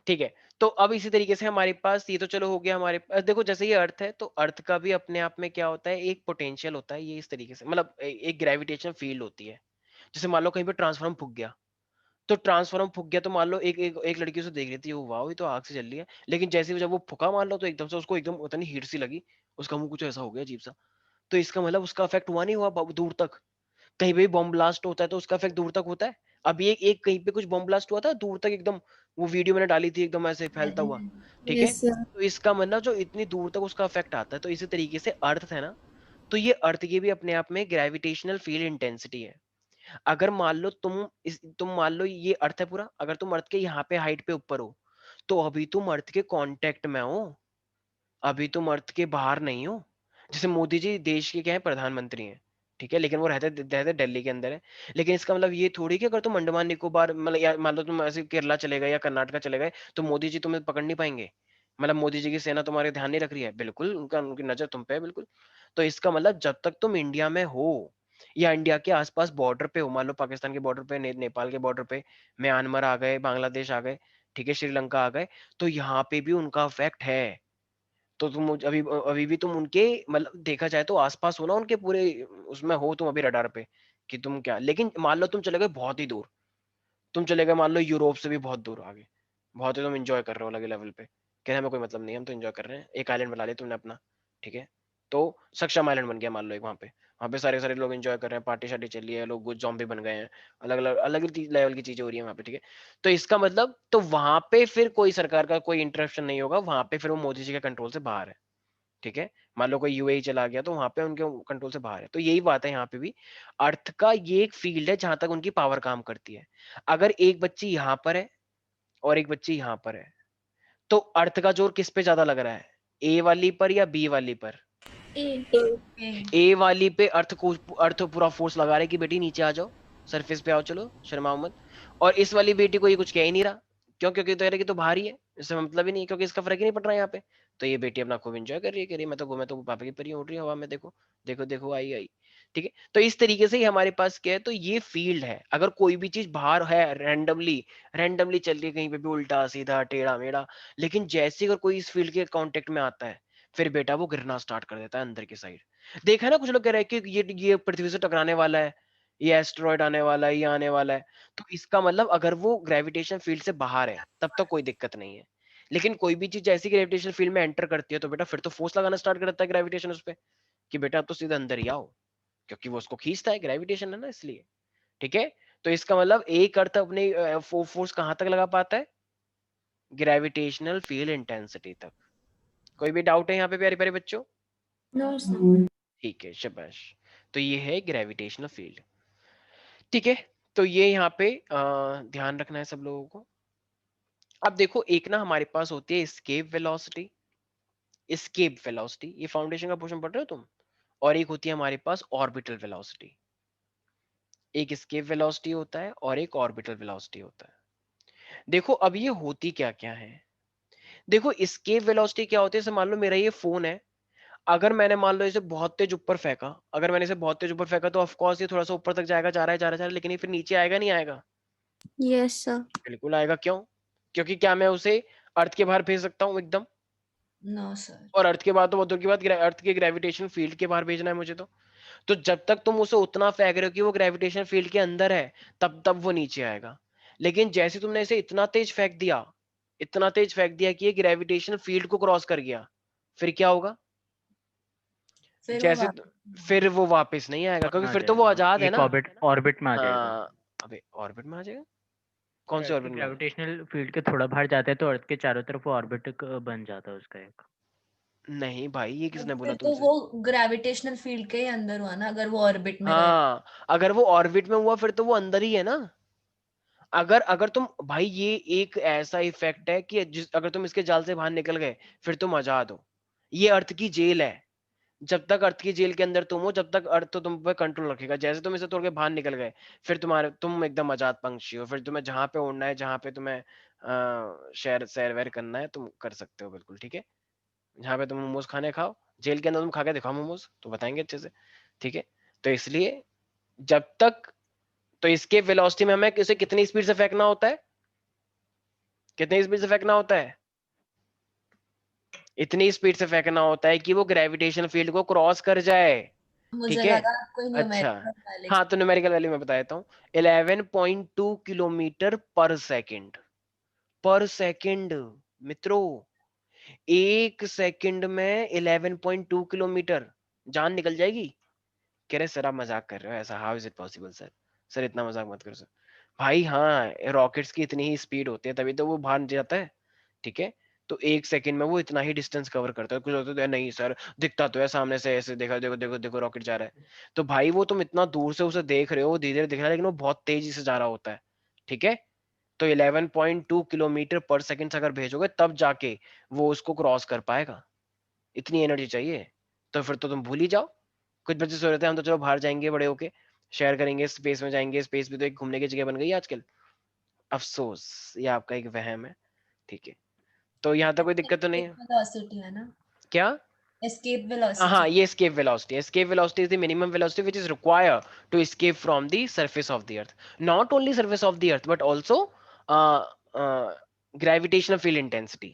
ठीक है। तो अब इसी तरीके से हमारे पास ये तो चलो हो गया हमारे पास। देखो जैसे ये अर्थ है, तो अर्थ का भी अपने आप में क्या होता है, एक पोटेंशियल होता है, ये इस तरीके से, मतलब एक ग्रेविटेशन फील्ड होती है। जैसे मान लो कहीं पे ट्रांसफॉर्म फूक गया, तो ट्रांसफॉर्म फूक गया, तो मान लो एक लड़की उसे देख रही थी, वो वाह ये तो आग से चल रही है, लेकिन जैसे ही जब वो फूका मान लो, तो एकदम से उसको एकदम उतनी हीट सी लगी, उसका मुंह कुछ ऐसा हो गया अजीब सा। तो इसका मतलब उसका इफेक्ट हुआ नहीं हुआ दूर तक। कहीं पे बॉम्ब ब्लास्ट होता है तो उसका इफेक्ट दूर तक होता है। अभी एक कहीं पे कुछ बॉम्ब ब्लास्ट हुआ था दूर तक एकदम, वो वीडियो मैंने डाली थी, एकदम ऐसे फैलता हुआ, ठीक है। Yes sir. तो इसका मतलब जो इतनी दूर तक उसका इफेक्ट आता है, तो इसी तरीके से अर्थ है ना, तो ये अर्थ की भी अपने आप में ग्रेविटेशनल फील्ड इंटेंसिटी है। अगर मान लो तुम मान लो ये अर्थ है पूरा, अगर तुम अर्थ के यहाँ पे हाइट पे ऊपर हो, तो अभी तुम अर्थ के कांटेक्ट में हो, अभी तुम अर्थ के बाहर नहीं हो। जैसे मोदी जी देश के क्या है, प्रधानमंत्री हैं, ठीक है, लेकिन वो रहते दिल्ली के अंदर है। लेकिन इसका मतलब ये थोड़ी कि अगर तुम अंडमान निकोबार, मतलब या मान लो तुम ऐसे केरला चले गए या कर्नाटका चले गए, तो मोदी जी तुम्हें पकड़ नहीं पाएंगे। मतलब मोदी जी की सेना तुम्हारे ध्यान नहीं रख रही है, बिल्कुल उनकी नजर तुम पे है, बिल्कुल। तो इसका मतलब जब तक तुम इंडिया में हो, या इंडिया के आसपास बॉर्डर पे हो, मान लो पाकिस्तान के बॉर्डर पे, नेपाल के बॉर्डर पे, म्यांमार आ गए, बांग्लादेश आ गए, ठीक है, श्रीलंका आ गए, तो यहाँ पे भी उनका इफेक्ट है। तो तुम अभी अभी भी तुम उनके, मतलब देखा जाए तो आसपास हो ना उनके पूरे, उसमें हो तुम अभी रडार पे, कि तुम क्या। लेकिन मान लो तुम चले गए बहुत ही दूर, तुम चले गए मान लो यूरोप से भी बहुत दूर आगे, बहुत ही तुम एंजॉय कर रहे हो अलग लेवल पे, कहने में कोई मतलब नहीं है, हम तो एंजॉय कर रहे हैं, एक आइलैंड बना लिया तुमने अपना, ठीक है। तो सक्षम आइलैंड बन गया मान लो एक, वहाँ पे सारे सारे लोग एंजॉय कर रहे हैं, पार्टी शार्टी चल रही है, लोग जॉम्बी बन गए हैं, अलग अलग अलग लेवल की चीजें हो रही है वहाँ पे, ठीक है। तो इसका मतलब तो वहां पे फिर कोई सरकार का कोई इंटरप्शन नहीं होगा, वहां पे फिर वो मोदी जी के कंट्रोल से बाहर है, ठीक है। मान लो कोई यूएई चला गया, तो वहां पे उनके कंट्रोल से बाहर है। तो यही बात है यहाँ पे भी, अर्थ का ये एक फील्ड है जहां तक उनकी पावर काम करती है। अगर एक बच्ची यहाँ पर है और एक बच्ची यहाँ पर है, तो अर्थ का जोर किस पे ज्यादा लग रहा है, ए वाली पर या बी वाली पर? ए वाली पे अर्थ पूरा फोर्स लगा रहा है कि बेटी नीचे आ जाओ, सरफेस पे आओ, चलो शर्माओ मत। और इस वाली बेटी को ये कुछ कह ही नहीं रहा, क्यों? क्योंकि तो कह रही कि तो बाहर ही है, इससे मतलब ही नहीं, क्योंकि इसका फर्क ही नहीं पड़ रहा है यहाँ पे। तो ये बेटी अपना खूब एंजॉय कर रही है, कह रही मैं तो पापा की परी उड़ रही हूँ हवा में, देखो देखो देखो, आई आई, ठीक है। तो इस तरीके से ही हमारे पास क्या है, तो ये फील्ड है। अगर कोई भी चीज बाहर है, रैंडमली रैंडमली चल रही है कहीं पे भी, उल्टा सीधा टेढ़ा मेढ़ा, लेकिन जैसे अगर कोई इस फील्ड के कांटेक्ट में आता है, फिर बेटा वो गिरना स्टार्ट कर देता है अंदर की साइड। देखा है ना, कुछ लोग कह रहे हैं कि ये पृथ्वी से टकराने वाला है, ये एस्टेरॉइड आने वाला है, ये आने वाला है। तो इसका मतलब अगर वो ग्रेविटेशन फील्ड से बाहर है, तब तक कोई दिक्कत नहीं है। लेकिन कोई भी चीज ऐसी ग्रेविटेशन फील्ड में एंटर करती है, तो बेटा फिर तो फोर्स लगाना स्टार्ट कर देता है ग्रेविटेशन उस पे, कि बेटा अब तो सीधा अंदर ही आओ, क्योंकि वो उसको खींचता है, ग्रेविटेशन है ना, इसलिए, ठीक है। तो इसका मतलब एक अर्थ अपने फोर्स कहां तक लगा पाता है, ग्रेविटेशनल फील्ड इंटेंसिटी तक। कोई भी डाउट है यहाँ पे प्यारे प्यारे बच्चों? No sir. ठीक है, शाबाश। तो ये है ग्रेविटेशनल फील्ड, ठीक है। तो ये यहाँ पे ध्यान रखना है सब लोगों को। अब देखो, एक ना हमारे पास होती है एस्केप वेलोसिटी, एस्केप वेलोसिटी, ये फाउंडेशन का पोर्शन पढ़ रहे हो तुम। और एक होती है हमारे पास ऑर्बिटल वेलोसिटी। एक एस्केप वेलोसिटी होता है और एक ऑर्बिटल वेलोसिटी होता है। देखो अब ये होती क्या क्या है। देखो एस्केप वेलोसिटी क्या होती है, जैसे मान लो मेरा ये फोन है, अगर मैंने मान लो इसे बहुत तेज ऊपर फेंका, अगर मैंने इसे बहुत तेज ऊपर फेंका, तो ऑफ कोर्स ये थोड़ा सा ऊपर तक जाएगा, जा रहा है जा रहा है जा रहा है, लेकिन ये फिर नीचे आएगा नहीं आएगा? Yes sir. बिल्कुल आएगा। क्यों? क्योंकि क्या मैं उसे अर्थ के बाहर भेज सकता हूँ एकदम? No sir. और अर्थ के बाद तो बहुत दूर की बात, अर्थ के ग्रेविटेशन फील्ड के बाहर भेजना है मुझे। तो जब तक तुम उसे उतना फेंक रहे हो कि वो ग्रेविटेशन फील्ड के अंदर है, तब तब वो नीचे आएगा। लेकिन जैसे तुमने इसे इतना तेज फेंक दिया, इतना तेज फेंक दिया कि ये ग्रेविटेशन फील्ड को क्रॉस कर गया, फिर क्या होगा? फिर वो जैसे फिर वो वापस नहीं आएगा, क्योंकि आ फिर तो वो जाएगा, आजाद है एक ना। ऑर्बिट में आ जाएगा। हाँ, अबे ऑर्बिट में आ जाएगा? और कौन से अर्थ की ऑर्बिट में आ जाएगा? ग्रेविटेशनल फील्ड के थोड़ा बाहर जाता है तो अर्थ के चारों तरफ वो ऑर्बिट बन जाता है उसका एक। नहीं भाई, ये किसने बोला फिर तो तुमसे? वो ग्रेविटेशनल फील्ड के ही अंदर हुआ ना, अगर वो ऑर्बिट में रहे। हाँ, अगर वो ऑर्बिट में हुआ फिर तो वो अंदर ही है ना। अगर अगर तुम भाई, ये एक ऐसा इफेक्ट है कि अगर तुम इसके जाल से बाहर निकल गए फिर तुम आजाद हो। ये अर्थ की जेल है। जब तक अर्थ की जेल के अंदर तुम हो, जब तक अर्थ तो तुम पे कंट्रोल रखेगा। जैसे तुम इसे तोड़ के बाहर निकल गए फिर तुम एकदम आजाद पंछी हो। फिर तुम्हें जहां पे उड़ना है, जहां पे तुम्हें शहर सैर वैर करना है तुम कर सकते हो बिल्कुल, ठीक है। जहां पे तुम मोमोज खाने खाओ, जेल के अंदर तुम खा के दिखाओ मोमोज तो बताएंगे अच्छे से, ठीक है। तो इसलिए जब तक, तो इसके वेलोसिटी में हमें इसे कितनी स्पीड से फेंकना होता है, कितनी स्पीड से फेंकना होता है, इतनी स्पीड से फेंकना होता है कि वो ग्रेविटेशन फील्ड को क्रॉस कर जाए, मुझे ठीक है। लगा कोई अच्छा, न्यूमेरिकल वाले हाँ तो न्यूमेरिकल वैल्यू में बता देता हूँ। 11.2 किलोमीटर पर सेकंड, पर सेकंड मित्रों, एक सेकंड में 11.2 किलोमीटर, जान निकल जाएगी। कह रहे सर आप मजाक कर रहे हो, ऐसा how is it possible sir, sir इतना मजाक मत करो सर। भाई हाँ, रॉकेट्स की इतनी ही स्पीड होती है तभी तो वो बाहर जाता है, ठीक है। तो एक सेकंड में वो इतना ही डिस्टेंस कवर करता है। कुछ होता है नहीं सर, दिखता तो है सामने से, ऐसे देखा, देखो देखो देखो रॉकेट जा रहा है। तो भाई वो तुम इतना दूर से उसे देख रहे हो, धीरे धीरे दिख रहा है, लेकिन वो बहुत तेजी से जा रहा होता है, ठीक है। तो 11.2 किलोमीटर पर सेकंड से अगर भेजोगे तब जाके वो उसको क्रॉस कर पाएगा। इतनी एनर्जी चाहिए। तो फिर तो तुम भूल ही जाओ। कुछ बच्चे सोच रहे थे हम तो चलो बाहर जाएंगे बड़े होके, शेयर करेंगे, स्पेस में जाएंगे, स्पेस भी तो एक घूमने की जगह बन गई है आजकल। अफसोस, ये आपका एक वहम है, ठीक है। तो यहाँ तक कोई दिक्कत तो नहीं है वेलोसिटी है ना, क्या? एस्केप हाँ, वेलोसिटी। ये escape velocity, escape velocity is the minimum velocity which is required to escape from the surface of the earth, not only surface of the earth but also uh, uh, gravitational field intensity,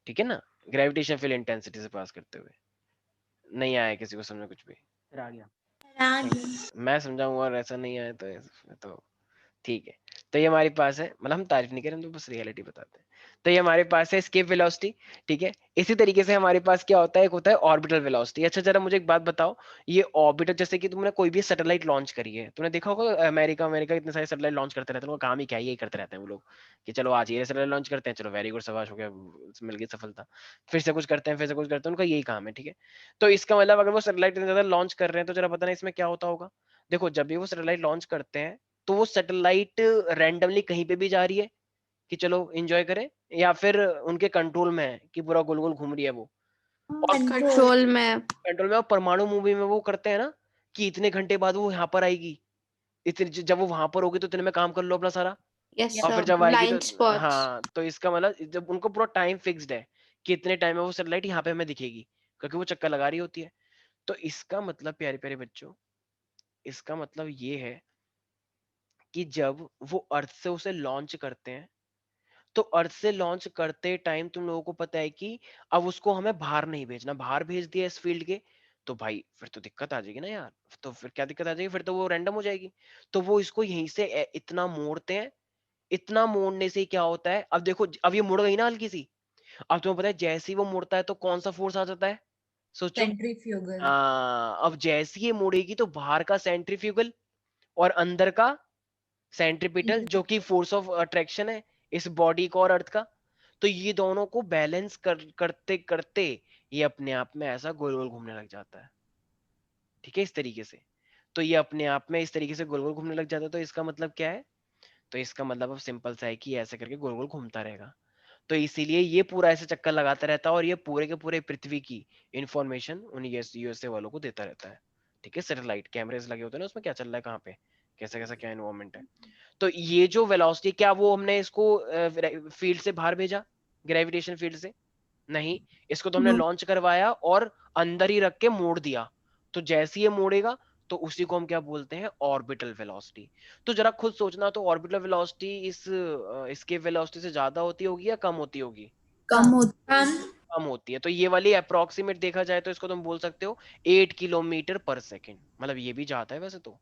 ठीक है ना। Gravitation field intensity से पास करते हुए। नहीं आया किसी को समझ कुछ भी? फिर आ गया। मैं समझाऊंगा और ऐसा नहीं आया तो ठीक है। तो ये हमारे पास है, मतलब हम तारीफ नहीं कर रहे, हम तो बस रियलिटी बताते हैं। तो ये हमारे पास है एस्केप वेलोसिटी, ठीक है। इसी तरीके से हमारे पास क्या होता है, एक होता है ऑर्बिटल वेलोसिटी। अच्छा जरा मुझे एक बात बताओ, ये ऑर्बिटल, जैसे कि तुमने कोई भी सैटेलाइट लॉन्च करी है, तुमने देखा होगा अमेरिका अमेरिका इतने सारे सैटेलाइट लॉन्च करते रहते हैं, उनका काम ही क्या है, यही करते रहते हैं वो लोग कि चलो आज ये सैटेलाइट लॉन्च करते हैं, चलो वेरी गुड, शाबाश हो गया, मिल गई सफलता, फिर से कुछ करते हैं, फिर से कुछ करते हैं, उनका यही काम है, ठीक है। तो इसका मतलब अगर वो सैटेलाइट इतने ज्यादा लॉन्च कर रहे हैं तो जरा बताना इसमें क्या होता होगा। देखो जब भी वो सैटेलाइट लॉन्च करते हैं तो वो सैटेलाइट रैंडमली कहीं पे भी जा रही है कि चलो एंजॉय करें, या फिर उनके कंट्रोल में है कि पूरा गोल गोल घूम रही है वो। और कंट्रोल में। कंट्रोल में, और परमाणु मूवी में वो करते हैं ना कि इतने घंटे बाद वो यहाँ पर आएगी, इतने जब वो वहां पर होगी तो इतने में काम कर लो अपना सारा, यस और फिर सर, जब आएगी तो, ब्लाइंड स्पॉट्स। हाँ तो इसका मतलब जब उनको पूरा टाइम फिक्स्ड है कि इतने टाइम में वो सैटेलाइट यहाँ पे हमें दिखेगी, क्योंकि वो चक्कर लगा रही होती है। तो इसका मतलब प्यारे प्यारे बच्चों, इसका मतलब ये है कि जब वो अर्थ से उसे लॉन्च करते हैं, तो अर्थ से लॉन्च करते टाइम तुम लोगों को पता है कि अब उसको हमें बाहर नहीं भेजना, बाहर भेज दिया इस फील्ड के, तो भाई फिर तो दिक्कत आ जाएगी ना यार। तो फिर क्या दिक्कत आ जाएगी, फिर तो वो रैंडम हो जाएगी। तो वो इसको यहीं से इतना मोड़ते हैं, इतना मोड़ने से क्या होता है, अब देखो अब ये मुड़ गई ना हल्की सी, अब तुम्हें पता है जैसे ही वो मुड़ता है तो कौन सा फोर्स आ जाता है, सोचो। सेंट्रीफ्यूगल। हाँ, अब जैसे ही ये मुड़ेगी तो बाहर का सेंट्रीफ्यूगल और अंदर का सेंट्रीपिटल, जो कि फोर्स ऑफ अट्रैक्शन है इस बॉडी को और अर्थ का। तो ये दोनों को बैलेंस करते करते ये अपने आप में ऐसा गोल गोल घूमने लग जाता है, ठीक है, इस तरीके से। तो ये अपने आप में इस तरीके से गोल गोल घूमने लग जाता है। तो इसका मतलब क्या है, तो इसका मतलब अब सिंपल सा है कि ऐसे करके गोल गोल घूमता रहेगा। तो इसीलिए ये पूरा ऐसे चक्कर लगाता रहता है और ये पूरे के पूरे पृथ्वी की इंफॉर्मेशन उन यूएसए वालों को देता रहता है, ठीक है। सैटेलाइट कैमरेज लगे होते हैं ना उसमें, क्या चल रहा है, कहाँ पे कैसा कैसा क्या इन्वायरमेंट है। तो ये जो वेलोसिटी, क्या वो हमने इसको फील्ड से बाहर भेजा, ग्रेविटेशन फील्ड से? नहीं, इसको तो हमने लॉन्च करवाया और अंदर ही रख के मोड़ दिया। तो जैसे ही ये मोड़ेगा तो उसी को हम क्या बोलते हैं, ऑर्बिटल वेलोसिटी। तो जरा खुद सोचना, तो ऑर्बिटल वेलोसिटी इसके वेलोसिटी से ज्यादा होती होगी या कम होती होगी? कम होता है। कम होती है। तो ये वाली अप्रोक्सीमेट देखा जाए तो इसको तुम बोल सकते हो 8 किलोमीटर पर सेकेंड, मतलब ये भी जाता है वैसे तो,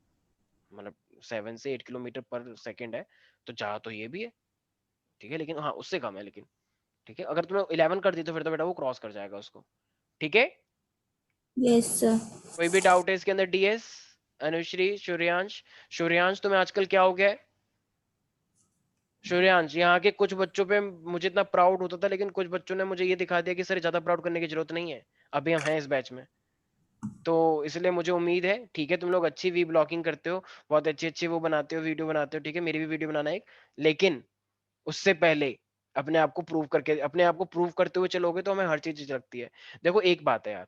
मतलब 7 से 8 किलोमीटर पर सेकेंड है, तो जा तो ये भी है, ठीक है, लेकिन हाँ उससे कम है लेकिन, ठीक है। अगर तुमने 11 कर दी तो फिर तो बेटा वो क्रॉस कर जाएगा उसको, ठीक है। Yes sir. कोई भी डाउट है इसके अंदर? डीएस, अनुश्री, सूर्यांश, सूर्यांश तुम्हें आजकल क्या हो गया है? सूर्यांश, यहाँ के कुछ बच्चों पे मुझे इतना प्राउड होता था, लेकिन कुछ बच्चों ने मुझे ये दिखा दिया कि सर ज्यादा प्राउड करने की जरूरत नहीं है, अभी हम हैं इस बैच में। तो इसलिए मुझे उम्मीद है, ठीक है, तुम लोग अच्छी वी ब्लॉगिंग करते हो, बहुत अच्छी अच्छी वो बनाते हो, वीडियो बनाते हो, ठीक है, मेरी भी वीडियो बनाना एक, लेकिन उससे पहले अपने आप को प्रूव करते हुए चलोगे तो हमें हर चीज लगती है। देखो एक बात है यार,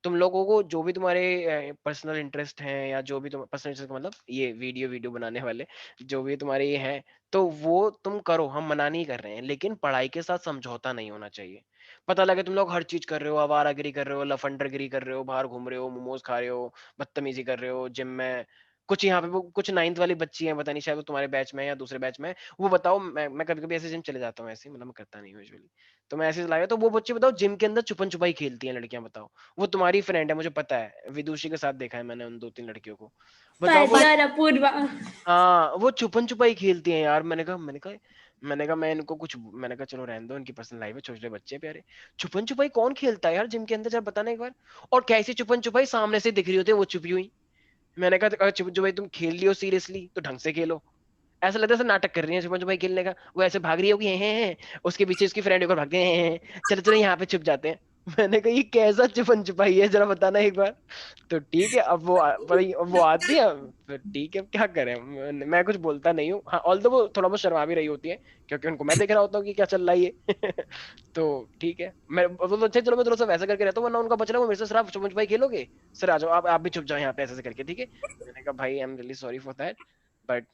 तुम लोगों को जो भी तुम्हारे पर्सनल इंटरेस्ट हैं, या जो भी तुम पर्सनल इंटरेस्ट मतलब ये वीडियो वीडियो बनाने वाले जो भी तुम्हारे ये हैं, तो वो तुम करो, हम मना नहीं कर रहे हैं, लेकिन पढ़ाई के साथ समझौता नहीं होना चाहिए। पता लगे तुम लोग हर चीज कर रहे हो, आवारागरी कर रहे हो, लफंडरगिरी कर रहे हो, बाहर घूम रहे हो, मोमोज खा रहे हो, बदतमीजी कर रहे हो जिम में, कुछ यहाँ पे वो कुछ 9th वाली बच्ची है, पता नहीं शायद वो तुम्हारे बैच में है या दूसरे बैच में है, वो बताओ, मैं कभी कभी ऐसे जिम चले जाता हूँ, ऐसे मतलब मैं करता नहीं हूँ यूजुअली, तो मैं ऐसे लाया, तो वो बच्चे बताओ जिम के अंदर छुपन छुपाई खेलती हैं लड़कियां, बताओ, वो तुम्हारी फ्रेंड है, मुझे पता है, विदुषी के साथ देखा है मैंने उन 2-3 लड़कियों को, बताओ वो, फायदा अपूर्वा। हाँ वो छुपन छुपाई खेलती हैं यार। मैंने कहा मैं इनको कुछ, मैंने कहा चलो रहने दो, इनकी पर्सनल लाइफ है, छोटे छोटे बच्चे हैं प्यारे, छुपन छुपाई कौन खेलता है यार जिम के अंदर, जब बताना एक बार। और कैसी छुपन छुपाई, सामने से दिख रही होती है वो छुपी हुई। मैंने कहा अगर छुपन छुपाई तुम खेल रही हो सीरियसली तो ढंग से खेलो, ऐसा लगता है जैसे नाटक कर रही है छुपन छुपाई खेलने का, वो ऐसे भाग रही होगी, हैं, उसके पीछे उसकी फ्रेंड ऊपर भागते हैं, चलो चलो यहाँ पे छुप जाते हैं। मैंने कहा ये कैसा छुपन छुपाई है, जरा बताना एक बार। तो ठीक है, अब वो आती है, फिर ठीक है, अब क्या करें, मैं कुछ बोलता नहीं हूँ, हाँ ऑल्दो वो थोड़ा बहुत शर्मा भी रही होती है, क्योंकि उनको मैं देख रहा होता हूँ कि क्या चल रहा है ये। तो ठीक है, मैं वो तो अच्छा, चलो मैं थोड़ा सा वैसा करके रहता हूँ, वरना उनका बच रहा है, वो मेरे से सिर्फ छुपन छुपाई खेलोगे, सर आ जाओ, आप भी छुप जाओ यहाँ पे, ऐसे करके, ठीक है। मैंने कहा भाई I am really sorry for that, but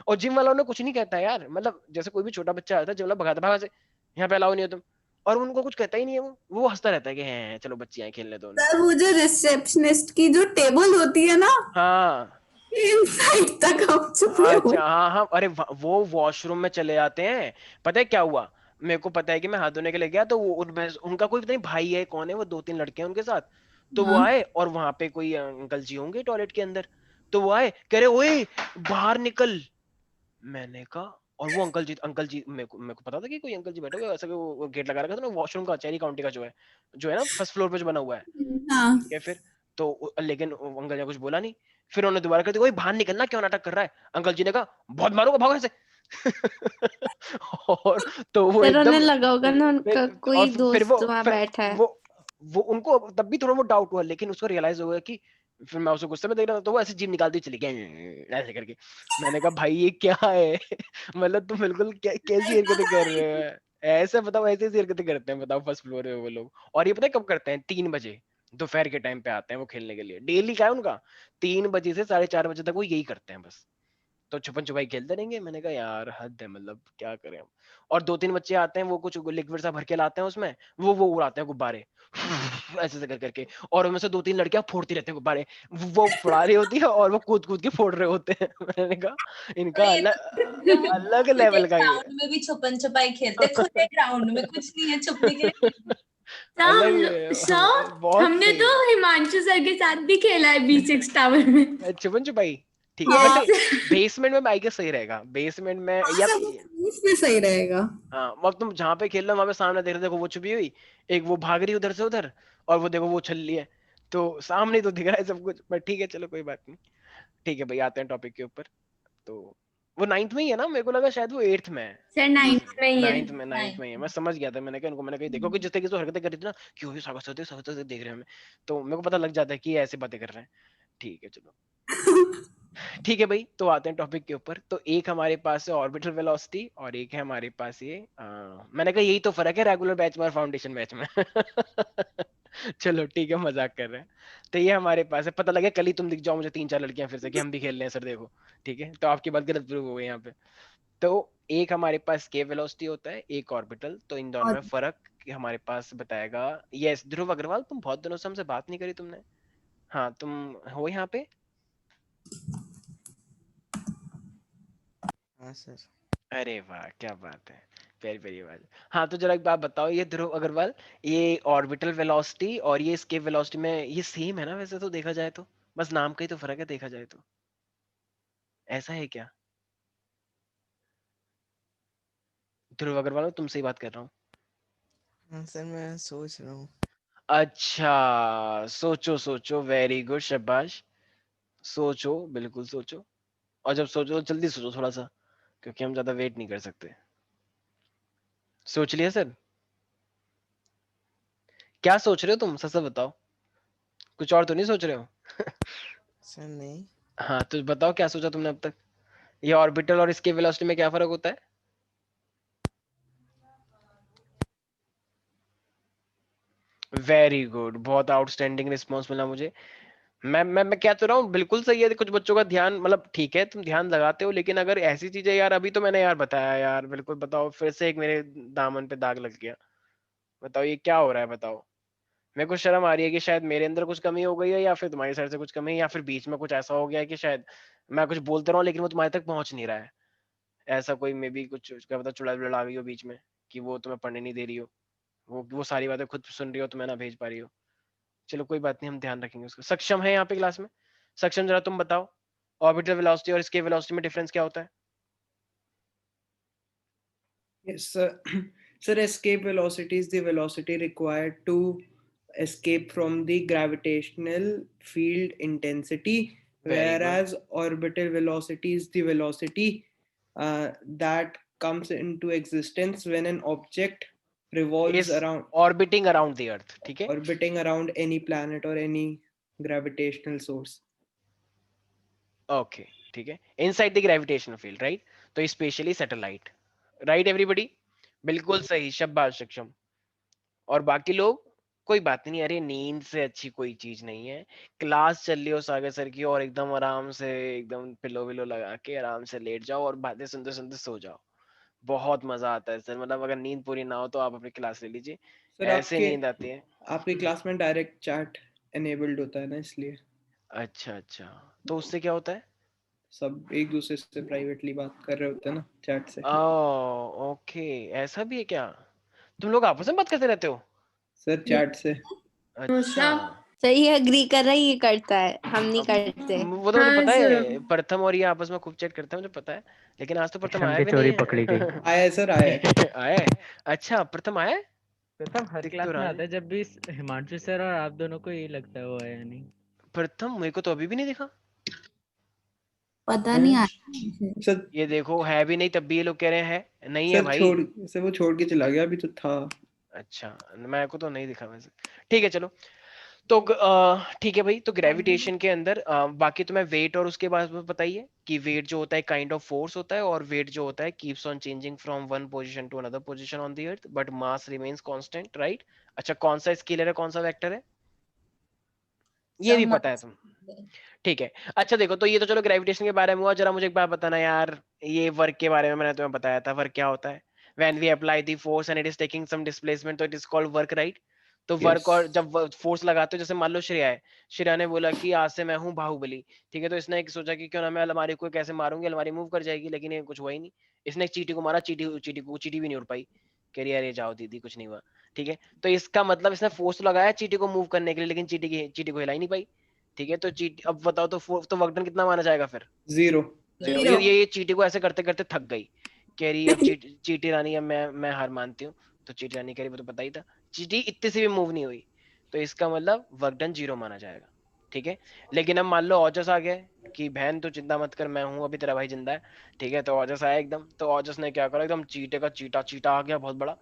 और जिम वालों ने कुछ नहीं कहता यार, मतलब जैसे कोई भी छोटा बच्चा आता है, जिम वाला भगाता भागा से, यहाँ पे अलाउ नहीं है तुम, और उनको कुछ कहता ही नहीं है, वो हंसता रहता है कि हैं चलो बच्ची आए खेलने दो उन्हें। सर वो जो रिसेप्शनिस्ट की जो टेबल होती है ना, हाँ इनसाइड तक हम छुपे हुए। अच्छा, हाँ हाँ, अरे वो वॉशरूम में चले जाते हैं। पता है क्या हुआ, मेरे को पता है कि मैं हाथ धोने के लिए गया, तो वो उनमें उनका कोई पता नहीं भाई है कौन है, वो 2-3 लड़के हैं उनके साथ, तो वो हाँ। आए, और वहां पे कोई अंकल जी होंगे टॉयलेट के अंदर, तो वो आए कह रहे ओए बाहर निकल। मैंने कहा, और वो अंकल जी मेरे को पता था कि कोई अंकल जी बैठे हुए, वैसे वो गेट लगा रखा था ना वॉशरूम का, चेरी काउंटी का, जो है ना फर्स्ट फ्लोर पे जो बना हुआ है, हाँ। ठीक है फिर। तो लेकिन वो अंकल ने कुछ बोला नहीं, फिर उन्होंने दोबारा कर दिया, ओए बाहर निकलना, क्यों नाटक कर रहा है। अंकल जी ने कहा बहुत मारूंगा, भागो ऐसे। और तो वो सर उन्हें एकदम, लगा होगा ना उनका और कोई दोस्त वहां बैठा है। वो उनको तब भी थोड़ा बहुत डाउट हुआ, लेकिन उसको रियलाइज हो गया कि, फिर मैं उसे गुस्से में देख रहा था, तो वो ऐसे जीभ निकालती चली गई ऐसे करके। मैंने कहा भाई ये क्या है। मतलब तुम बिल्कुल कैसी हरकतें कर रहे हो, ऐसे बताओ, ऐसी ऐसी हरकतें करते हैं बताओ फर्स्ट फ्लोर पे वो लोग। और ये पता है कब करते हैं, 3 बजे दोपहर के टाइम पे आते हैं वो खेलने के लिए, डेली का है उनका, 3 बजे से 4:30 बजे तक वो यही करते हैं बस। तो छुपन छुपाई खेलते रहेंगे। मैंने कहा यार हद है, मतलब क्या करें हम। और 2-3 बच्चे आते हैं, वो कुछ लिक्विड सा भर के लाते हैं उसमें, वो उड़ाते हैं गुब्बारे, ऐसे ऐसे कर करके, और उनमें से 2-3 लड़कियां फोड़ती रहती हैं गुब्बारे, वो फुड़ा रही होती है और वो कूद कूद के फोड़ रहे होते हैं। मैंने कहा और इनका ये अलग तो वो अलग खुद लेवल एक का ये ग्राउंड में भी छुपन छुपाई खेलते, खुद एक ग्राउंड में कुछ नहीं है छुपने के लिए। सर बहुत हमने सही तो हिमांशु सर के साथ भी खेला है B6 टावर में। है छुपन छुपाई। ठीक है, हाँ। वैसे बेसमेंट में आई गेस सही रहेगा, बेसमेंट में हाँ या, सर वो उसमें सही रहेगा। हाँ अब तुम जहाँ पे खेल रहे हो वहां पे सामने देख रहे हो, देखो वो छुपी हुई, एक वो भाग रही उधर से उधर, और वो देखो वो छल रही है, तो सामने तो दिख रहा है सब कुछ, पर ठीक है चलो कोई बात नहीं। ठीक है भाई, आते हैं टॉपिक के ऊपर। तो वो 9th में ही है ना, मेरे को लगा शायद वो 8th में है। सर 9th में ही है। 9th में ही है, मैं समझ गया था, मैंने कहा इनको, मैंने कहा देखो कि जिस तरीके से वो हरकतें कर रही थी ना, क्यों सागर सर देख रहे हैं हमें, तो मेरे को पता लग जाता है कि ये ऐसे बातें कर रहे हैं। ठीक है चलो, ठीक है भाई, तो आते हैं टॉपिक के ऊपर। तो एक हमारे पास है ऑर्बिटल वेलोसिटी, और एक है हमारे पास ये मैंने कहा यही तो फर्क है रेगुलर बैच में और फाउंडेशन बैच में। चलो ठीक है, मजाक कर रहे हैं। तो ये हमारे पास है, पता लगे कल ही तुम दिख जाओ मुझे 3-4 लड़कियां फिर से कि हम भी खेल रहे हैं सर देखो, ठीक है, तो आपकी बात गलत प्रूव हो गई यहाँ पे। तो एक हमारे पास के वेलोसिटी होता है, एक ऑर्बिटल, तो इन दोनों और में फर्क कि हमारे पास बताएगा। यस ध्रुव अग्रवाल, तुम बहुत दिनों से हमसे बात नहीं करी तुमने, हाँ तुम हो यहाँ पे। हाँ सर। अरे वाह क्या बात है, प्यारी प्यारी आवाज। हाँ तो जरा एक बात बताओ, ये ध्रुव अग्रवाल, ये ऑर्बिटल वेलोसिटी और ये स्केप वेलोसिटी में ये सेम है ना वैसे तो देखा जाए तो, बस नाम का ही तो फर्क है देखा जाए तो, ऐसा है क्या। ध्रुव अग्रवाल तुमसे ही बात कर रहा हूँ। हाँ सर, मैं सोच रहा हूँ। अच्छा सोचो सोचो, वेरी गुड, शाबाश, सोचो बिल्कुल सोचो, और जब सोचो तो जल्दी सोचो थोड़ा सा, क्योंकि हम ज्यादा वेट नहीं कर सकते। सोच लिया सर, क्या सोच रहे हो तुम, सच सच बताओ, कुछ और तो नहीं सोच रहे हो? सर नहीं। हाँ तो बताओ क्या सोचा तुमने अब तक? ये ऑर्बिटल और इसके वेलोसिटी में क्या फर्क होता है? वेरी गुड, बहुत आउटस्टैंडिंग रिस्पॉन्स मिला मुझे। मैं क्या तो रहा हूँ, बिल्कुल सही है। कुछ बच्चों का ध्यान, मतलब ठीक है तुम ध्यान लगाते हो, लेकिन अगर ऐसी चीजें यार, अभी तो मैंने यार बताया यार, बिल्कुल बताओ, फिर से एक मेरे दामन पे दाग लग गया। बताओ ये क्या हो रहा है, बताओ। मेरे को शर्म आ रही है कि शायद मेरे अंदर कुछ कमी हो गई है, या फिर तुम्हारी साइड से कुछ कमी है, या फिर बीच में कुछ ऐसा हो गया है कि शायद मैं कुछ बोलते रहा हूँ लेकिन वो तुम्हारे तक पहुंच नहीं रहा है। ऐसा कोई मे बी कुछ क्या पता चुड़ैल आ गई हो बीच में, कि वो तुम्हें पढ़ने नहीं दे रही हो, वो सारी बातें खुद सुन रही हो, तुम्हें ना भेज पा रही हो। चलो कोई बात नहीं, हम ध्यान रखेंगे उसका। सक्षम है यहाँ पे क्लास में? सक्षम, जरा तुम बताओ ऑर्बिटल वेलोसिटी और इसके वेलोसिटी में डिफरेंस क्या होता है? Yes, sir. Sir, escape velocity is the velocity required to escape from the gravitational field intensity, Very good. whereas orbital velocity is the velocity that comes into existence when an object revolves Is around, orbiting around the earth, ठीक है? orbiting around any planet or any gravitational source. Okay ठीक है, inside the gravitational field, right? तो specially satellite, right everybody? बिल्कुल सही, शाबाश सक्षम। और बाकी लोग? कोई बात नहीं, अरे नींद से अच्छी कोई चीज नहीं है। क्लास चल रही हो सागर सर की, और एकदम आराम से, एकदम पिलो विलो लगा के आराम से लेट जाओ और बातें सुनते सुनते सो जाओ। बहुत मजा आता है सर, मतलब अगर नींद पूरी ना हो तो आप अपनी क्लास ले लीजिए, सर ऐसे नींद आती है। आपकी क्लास में डायरेक्ट चैट एनेबल्ड होता है ना, इसलिए अच्छा अच्छा, तो उससे क्या होता है? सब एक दूसरे से प्राइवेटली बात कर रहे होते हैं ना चैट से। ओके, ऐसा भी है क्या? तुम लोग आपस में बात करते रहते हो? सर चैट से। अच्छा, सही एग्री कर रहा है, ये करता है, हम नहीं करते। वो तो मुझे हाँ पता है, सर। प्रथम और ये आपस में खूब चैट करते हैं, मुझे पता है। लेकिन आज तो प्रथम सक्षम आया की भी नहीं चोरी है। पकड़ी गई। आया है सर, आया है। आया है? अच्छा, प्रथम आया है? प्रथम हर दिख क्लास तो में रहा आता है। है, जब भी हिमांशु सर और आप दोनों को यही लगता है वो है या नहीं। प्रथम मेरे को तो अभी भी नहीं दिखा। पता नहीं हैं? आया। सर ये देखो, है भी नहीं तब भी ये लोग कह रहे हैं नहीं है सर भाई। सर वो छोड़ के चला गया, अभी तो था। अच्छा, मेरे को तो नहीं दिखा वैसे। ठीक है चलो। तो ठीक है भाई, तो ग्रेविटेशन के अंदर बाकी तुम्हें वेट और उसके बाद में बताइए कि वेट जो होता है काइंड ऑफ फोर्स होता है, और वेट जो होता है keeps on changing from one position to another position on the earth, but mass remains constant, right? अच्छा, कौन सा स्केलर है, कौन सा वेक्टर है, ये भी पता है तुम? ठीक है। अच्छा देखो, तो ये तो चलो ग्रेविटेशन के बारे में हुआ। जरा मुझे एक बात बताना यार, ये वर्क के बारे में मैंने तुम्हें बताया था, वर्क क्या होता है? When we apply the force and it is taking some displacement, तो it is called work, right? तो वर्क, यस और जब फोर्स लगाते हो, जैसे मान लो श्रेया है, श्रेया ने बोला कि आज से मैं हूँ बाहुबली, ठीक है? तो इसने एक सोचा कि क्यों ना मैं अलमारी को कैसे मारूंगी, अलमारी मूव कर जाएगी, लेकिन ये कुछ हुआ ही नहीं। इसने एक चीटी को मारा, चीटी भी नहीं उड़ पाई। कह रही अरे जाओ दीदी, कुछ नहीं हुआ। ठीक है, तो इसका मतलब इसने फोर्स लगाया चीटी को मूव करने के लिए, लेकिन चीटी को हिला ही नहीं पाई। ठीक है, तो चीटी, अब बताओ तो तो वर्क डन कितना माना जाएगा फिर? जीरो। जीरो। ये चीटी को ऐसे करते करते थक गई, कह रही अब चीटी रानी, अब मैं हार मानती हूँ। तो चीटी रानी कह रही वो तो पता ही था, चीटी इतने से भी मूव नहीं हुई, तो इसका मतलब वर्क डन जीरो माना जाएगा। ठीक है, लेकिन अब मान लो ऑजस आ गया कि बहन तू चिंता मत कर, मैं हूं अभी, तेरा भाई जिंदा है। ठीक है, तो ऑजस आया एकदम, तो ऑजस ने क्या करा, एकदम चीटे का चीटा चीटा आ गया बहुत बड़ा,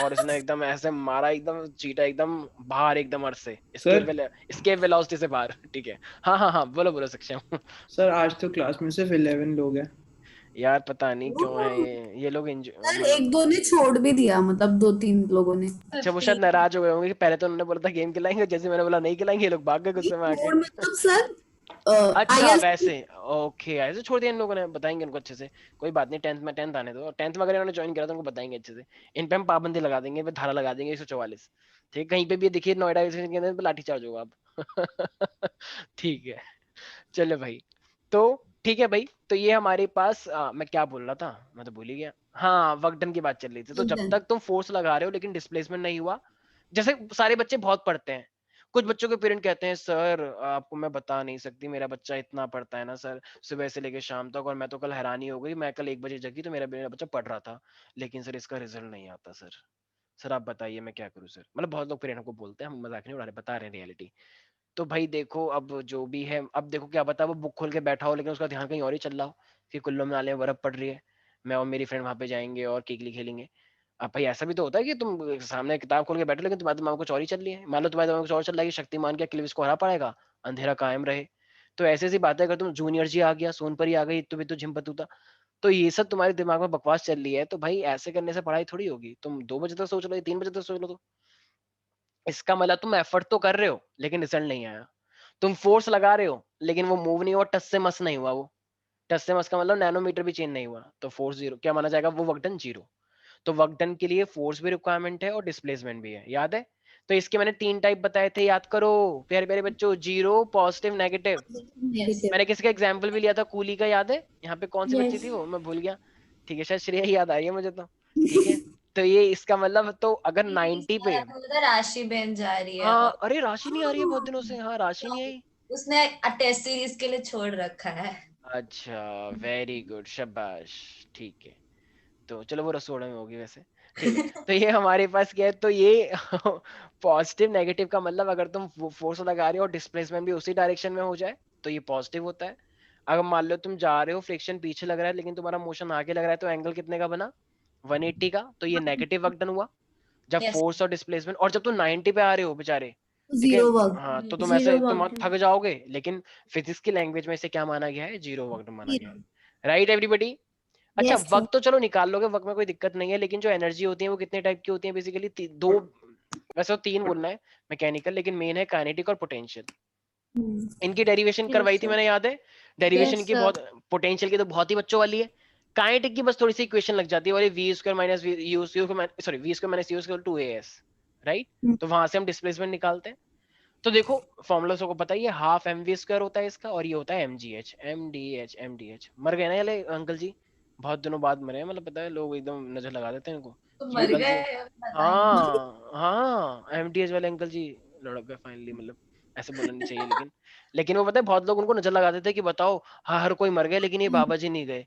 और इसने एकदम ऐसे मारा, एकदम चीटा एकदम बाहर, एकदम अर्थ से, सर escape velocity से बाहर। ठीक है, हाँ हाँ हाँ, बोलो बोलो सक्षम। सर आज तो क्लास में सिर्फ 11 लोग हैं। यार पता नहीं क्यों है ये लोग सर मतलब। एक दो ने छोड़ भी दिया, मतलब दो तीन लोगों ने। अच्छा, वो शायद नाराज हो गए होंगे कि पहले तो उन्होंने बोला था गेम खिलाएंगे, जैसे मैंने बोला नहीं खिलाएंगे, ये लोग भाग गए गुस्से में आके। छोड़ मतलब सर अच्छा आईएल वैसे, ओके, ऐसे छोड़ दिया इन लोगों ने, बताएंगे उनको अच्छे से। कोई बात नहीं, टेंथ आने दो, टेंथ में अगर इन्होंने ज्वाइन करा तो उनको बताएंगे अच्छे से। इन पे हम पाबंदी लगा देंगे, पे धारा लगा देंगे 144। ठीक है, कहीं पे भी देखिए नोएडा के अंदर लाठी चार्ज होगा अब। ठीक है, चलो भाई। तो ठीक है भाई, तो ये हमारे पास मैं क्या बोल रहा था, मैं तो भूल ही गया। हाँ, वर्क डन की बात चल रही थी। तो जब तक तुम फोर्स लगा रहे हो लेकिन डिस्प्लेसमेंट नहीं हुआ, जैसे सारे बच्चे बहुत पढ़ते हैं, कुछ बच्चों के पेरेंट कहते हैं सर आपको मैं बता नहीं सकती, मेरा बच्चा इतना पढ़ता है ना सर, सुबह से लेकर शाम तक, और मैं तो कल हैरानी हो गई, मैं कल 1 बजे जगी तो मेरा मेरा बच्चा पढ़ रहा था, लेकिन सर इसका रिजल्ट नहीं आता सर। सर आप बताइए मैं क्या करूँ सर? मतलब बहुत लोग पेरेंट को बोलते हैं, हम मजाक नहीं उड़ा रहे, बता रहे हैं रियलिटी। तो भाई देखो, अब जो भी है, अब देखो क्या पता वो बुक खोल के बैठा हो लेकिन उसका ध्यान कहीं और ही चल रहा हो, कि कुल्लू मनाली में बर्फ पड़ रही है, मैं और मेरी फ्रेंड वहां पे जाएंगे और केकली खेलेंगे। अब भाई ऐसा भी तो होता है कि तुम सामने किताब खोल के बैठे लेकिन तुम्हारे दिमाग में कुछ और ही चल रही है। मान लो तुम्हारे दिमाग में कुछ और चल रहा है कि शक्तिमान क्या क्लिविस को हरा पाएगा, अंधेरा कायम रहे। तो ऐसी ऐसी बातें, अगर तुम जूनियर जी आ गया, सोनपरी आ गई, तो भी तो झिम्पतूता, तो ये सब तुम्हारे दिमाग में बकवास चल रही है। तो भाई ऐसे करने से पढ़ाई थोड़ी होगी। तुम 2 बजे तक सोच लो, 3 बजे तक सोच लो, तो इसका मतलब तुम एफर्ट तो कर रहे हो लेकिन रिजल्ट नहीं आया। तुम फोर्स लगा रहे हो लेकिन वो मूव नहीं हुआ, टच से मस नहीं हुआ। वो टच से मस का मतलब नैनोमीटर भी चेंज नहीं हुआ, तो फोर्स जीरो क्या माना जाएगा, वो वर्क डन जीरो। तो वर्क डन के लिए फोर्स भी रिक्वायरमेंट है और डिस्प्लेसमेंट भी है, याद है। तो इसके मैंने 3 टाइप बताए थे, याद करो प्यारे प्यारे बच्चों, जीरो, पॉजिटिव, नेगेटिव। नेगेटिव। मैंने किसी का एग्जाम्पल भी लिया था, कूली का, याद है। यहाँ पे कौन सी बच्ची यस। थी वो, मैं भूल गया। ठीक है, शायद श्रेया ही याद आ रही है मुझे तो। ठीक है, तो ये इसका मतलब, तो अगर 90 पे, राशि बेन जा रही है हाँ, और अरे राशि नहीं आ रही है बहुत दिनों से। हाँ, राशि नहीं आई। उसने टेस्ट सीरीज के लिए छोड़ रखा है। अच्छा, वेरी गुड, शाबाश। ठीक है, तो चलो वो रसोड़ा में होगी वैसे। ठीक है, तो ये हमारे पास क्या है, तो ये पॉजिटिव नेगेटिव का मतलब, अगर तुम फोर्स लगा रहे हो और डिस्प्लेसमेंट भी उसी डायरेक्शन में हो जाए तो ये पॉजिटिव होता है। अगर मान लो तुम जा रहे हो, फ्रिक्शन पीछे लग रहा है लेकिन तुम्हारा मोशन आगे लग रहा है, तो एंगल कितने का बना, 180 का, तो ये नेगेटिव वर्क डन हुआ। जब Yes. फोर्स और डिस्प्लेसमेंट, और जब तुम 90 पे आ रहे हो बेचारे, ठीक है, जीरो वर्क। हाँ, तो तुम जीरो ऐसे तुम वर्क। थक जाओगे, लेकिन फिजिक्स की लैंग्वेज में इसे क्या माना गया है, जीरो वर्क माना गया है। Right everybody. अच्छा, यस सर। वक्त तो चलो निकाल लोगे, वक्त में कोई दिक्कत नहीं है, लेकिन जो एनर्जी होती है वो कितने टाइप की होती है बेसिकली, दो, वैसे तो 3 बोलना है, मैकेनिकल, लेकिन मेन है काइनेटिक और पोटेंशियल। इनकी डेरिवेशन करवाई थी मैंने, याद है। डेरिवेशन की बहुत, पोटेंशियल की तो बहुत ही बच्चों वाली है। काइनेटिक की बस थोड़ी सी इक्वेशन लग जाती है, और v square minus u sorry v square minus u square two as, right. तो वहां से हम डिस्प्लेसमेंट निकालते हैं। तो देखो फॉर्मूला सबको पता ही है, हाफ एम वी स्क्वायर होता है इसका, और ये होता है mgh mdh। मर गए ना ये अंकल जी, बहुत दिनों बाद मरे हैं, मतलब पता है लोग एकदम नजर लगा देते हैं इनको। तो ये मर अंकल जी, गए, हाँ हाँ, mdh वाले अंकल जी लड़क गए फाइनली, मतलब ऐसे बोलना नहीं चाहिए, लेकिन वो पता है बहुत लोग उनको नजर लगा देते हैं कि बताओ, हाँ हर कोई मर गए लेकिन ये बाबा जी नहीं गए।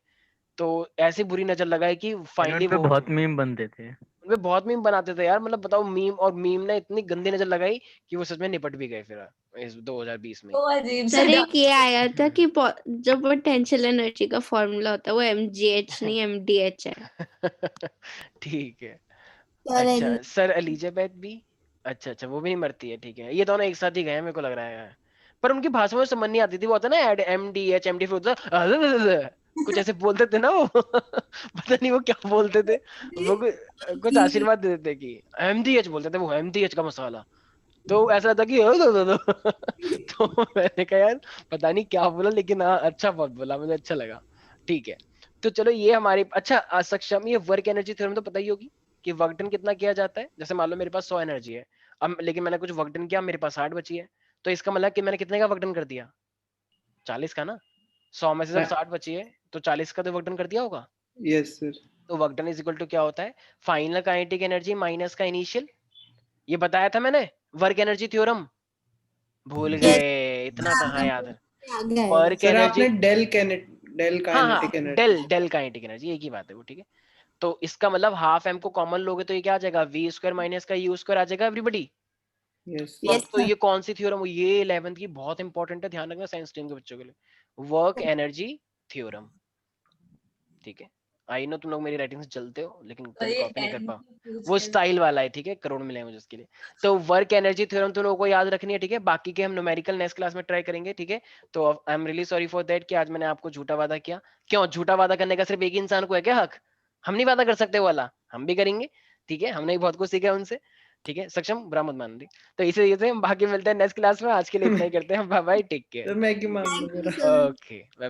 तो ऐसी बुरी नजर लगाई कि फाइनली उन पे वो, बहुत मीम बनते थे। उनपे बहुत मीम बनाते थे यार, मतलब बताओ, मीम, और मीम ने इतनी गंदी नजर लगाई कि वो सच में निपट भी गए फिर इस 2020 में। तो अजीब सर से एक ये आया था कि जो पोटेंशियल एनर्जी का फॉर्मूला होता है वो mgh नहीं mdh है। ठीक है। सर अच्छा, सर एलिजाबेथ भी, अच्छा वो भी नहीं मरती है, ठीक है। ये दोनों एक साथ ही गए हैं मेरे को लग रहा है, पर उनकी भाषा में समझ नहीं आती थी। वो होता है ना mdh md, फिर होता कुछ ऐसे बोलते थे ना वो पता नहीं वो क्या बोलते थे, वो कुछ आशीर्वाद देते थे कि mdh बोलते थे, वो mdh का मसाला। तो ऐसा था कि तो मैंने कहा यार पता नहीं क्या बोला, लेकिन हाँ अच्छा बहुत बोला, मुझे अच्छा लगा। ठीक है, तो चलो ये हमारी, अच्छा सक्षम, ये वर्क एनर्जी थ्योरम तो पता ही होगी कि वर्क डन कितना किया जाता है। जैसे मान लो मेरे पास 100 एनर्जी है, अब लेकिन मैंने कुछ वर्क डन किया, मेरे पास 60 बची है, तो इसका मतलब कि मैंने कितने का वर्क डन कर दिया, 40 का ना। 100 में से जब 60 बची है तो 40 का तो वर्क डन कर दिया होगा। Yes sir. तो work done is equal to क्या होता है, फाइनल काइनेटिक एनर्जी माइनस का इनिशियल। ये बताया था मैंने, वर्क एनर्जी थ्योरम, भूल गए, इतना कहाँ याद है। आ गया है। वर्क सर एनर्जी, आपने डेल हाँ हाँ, kinetic energy. Del kinetic energy, एक ही बात है वो, ठीक है। तो इसका मतलब हाफ एम को कॉमन लोगे तो ये क्या आ जाएगा, वी स्क्वायर माइनस का यू स्क्वायर आ जाएगा एवरीबॉडी। यस तो अब यस तो सर। ये कौन सी थ्योरम, ये 11th की बहुत इंपॉर्टेंट है, ध्यान रखना साइंस स्ट्रीम के बच्चों के लिए, वर्क एनर्जी थ्योरम। ठीक है, आई नो तुम लोग मेरी राइटिंग से चलते हो लेकिन कभी ये कॉपी नहीं कर 10 पाओ, पूछ वो के स्टाइल वाला है, ठीक है, करोड़ मिले हैं मुझे उसके लिए। तो वर्क एनर्जी थ्योरम तुम लोगों को याद रखनी है, ठीक है। बाकी के हम न्यूमेरिकल नेक्स्ट क्लास में ट्राई करेंगे, ठीक है। तो I am really sorry for that कि आज मैंने आपको झूठा वादा किया। क्यों झूठा वादा करने का सिर्फ एक ही इंसान को है क्या हक, हम नहीं वादा कर सकते वो वाला, हम भी करेंगे, ठीक है। हमने भी बहुत कुछ सीखा उनसे, ठीक है। सक्षम बुरा मत मान दी। तो इसी से हम बाकी मिलते हैं नेक्स्ट क्लास में, आज के लिए इतना ही करते हैं, bye bye, take care, sir मैं क्या मान लूं जरा। Okay bye.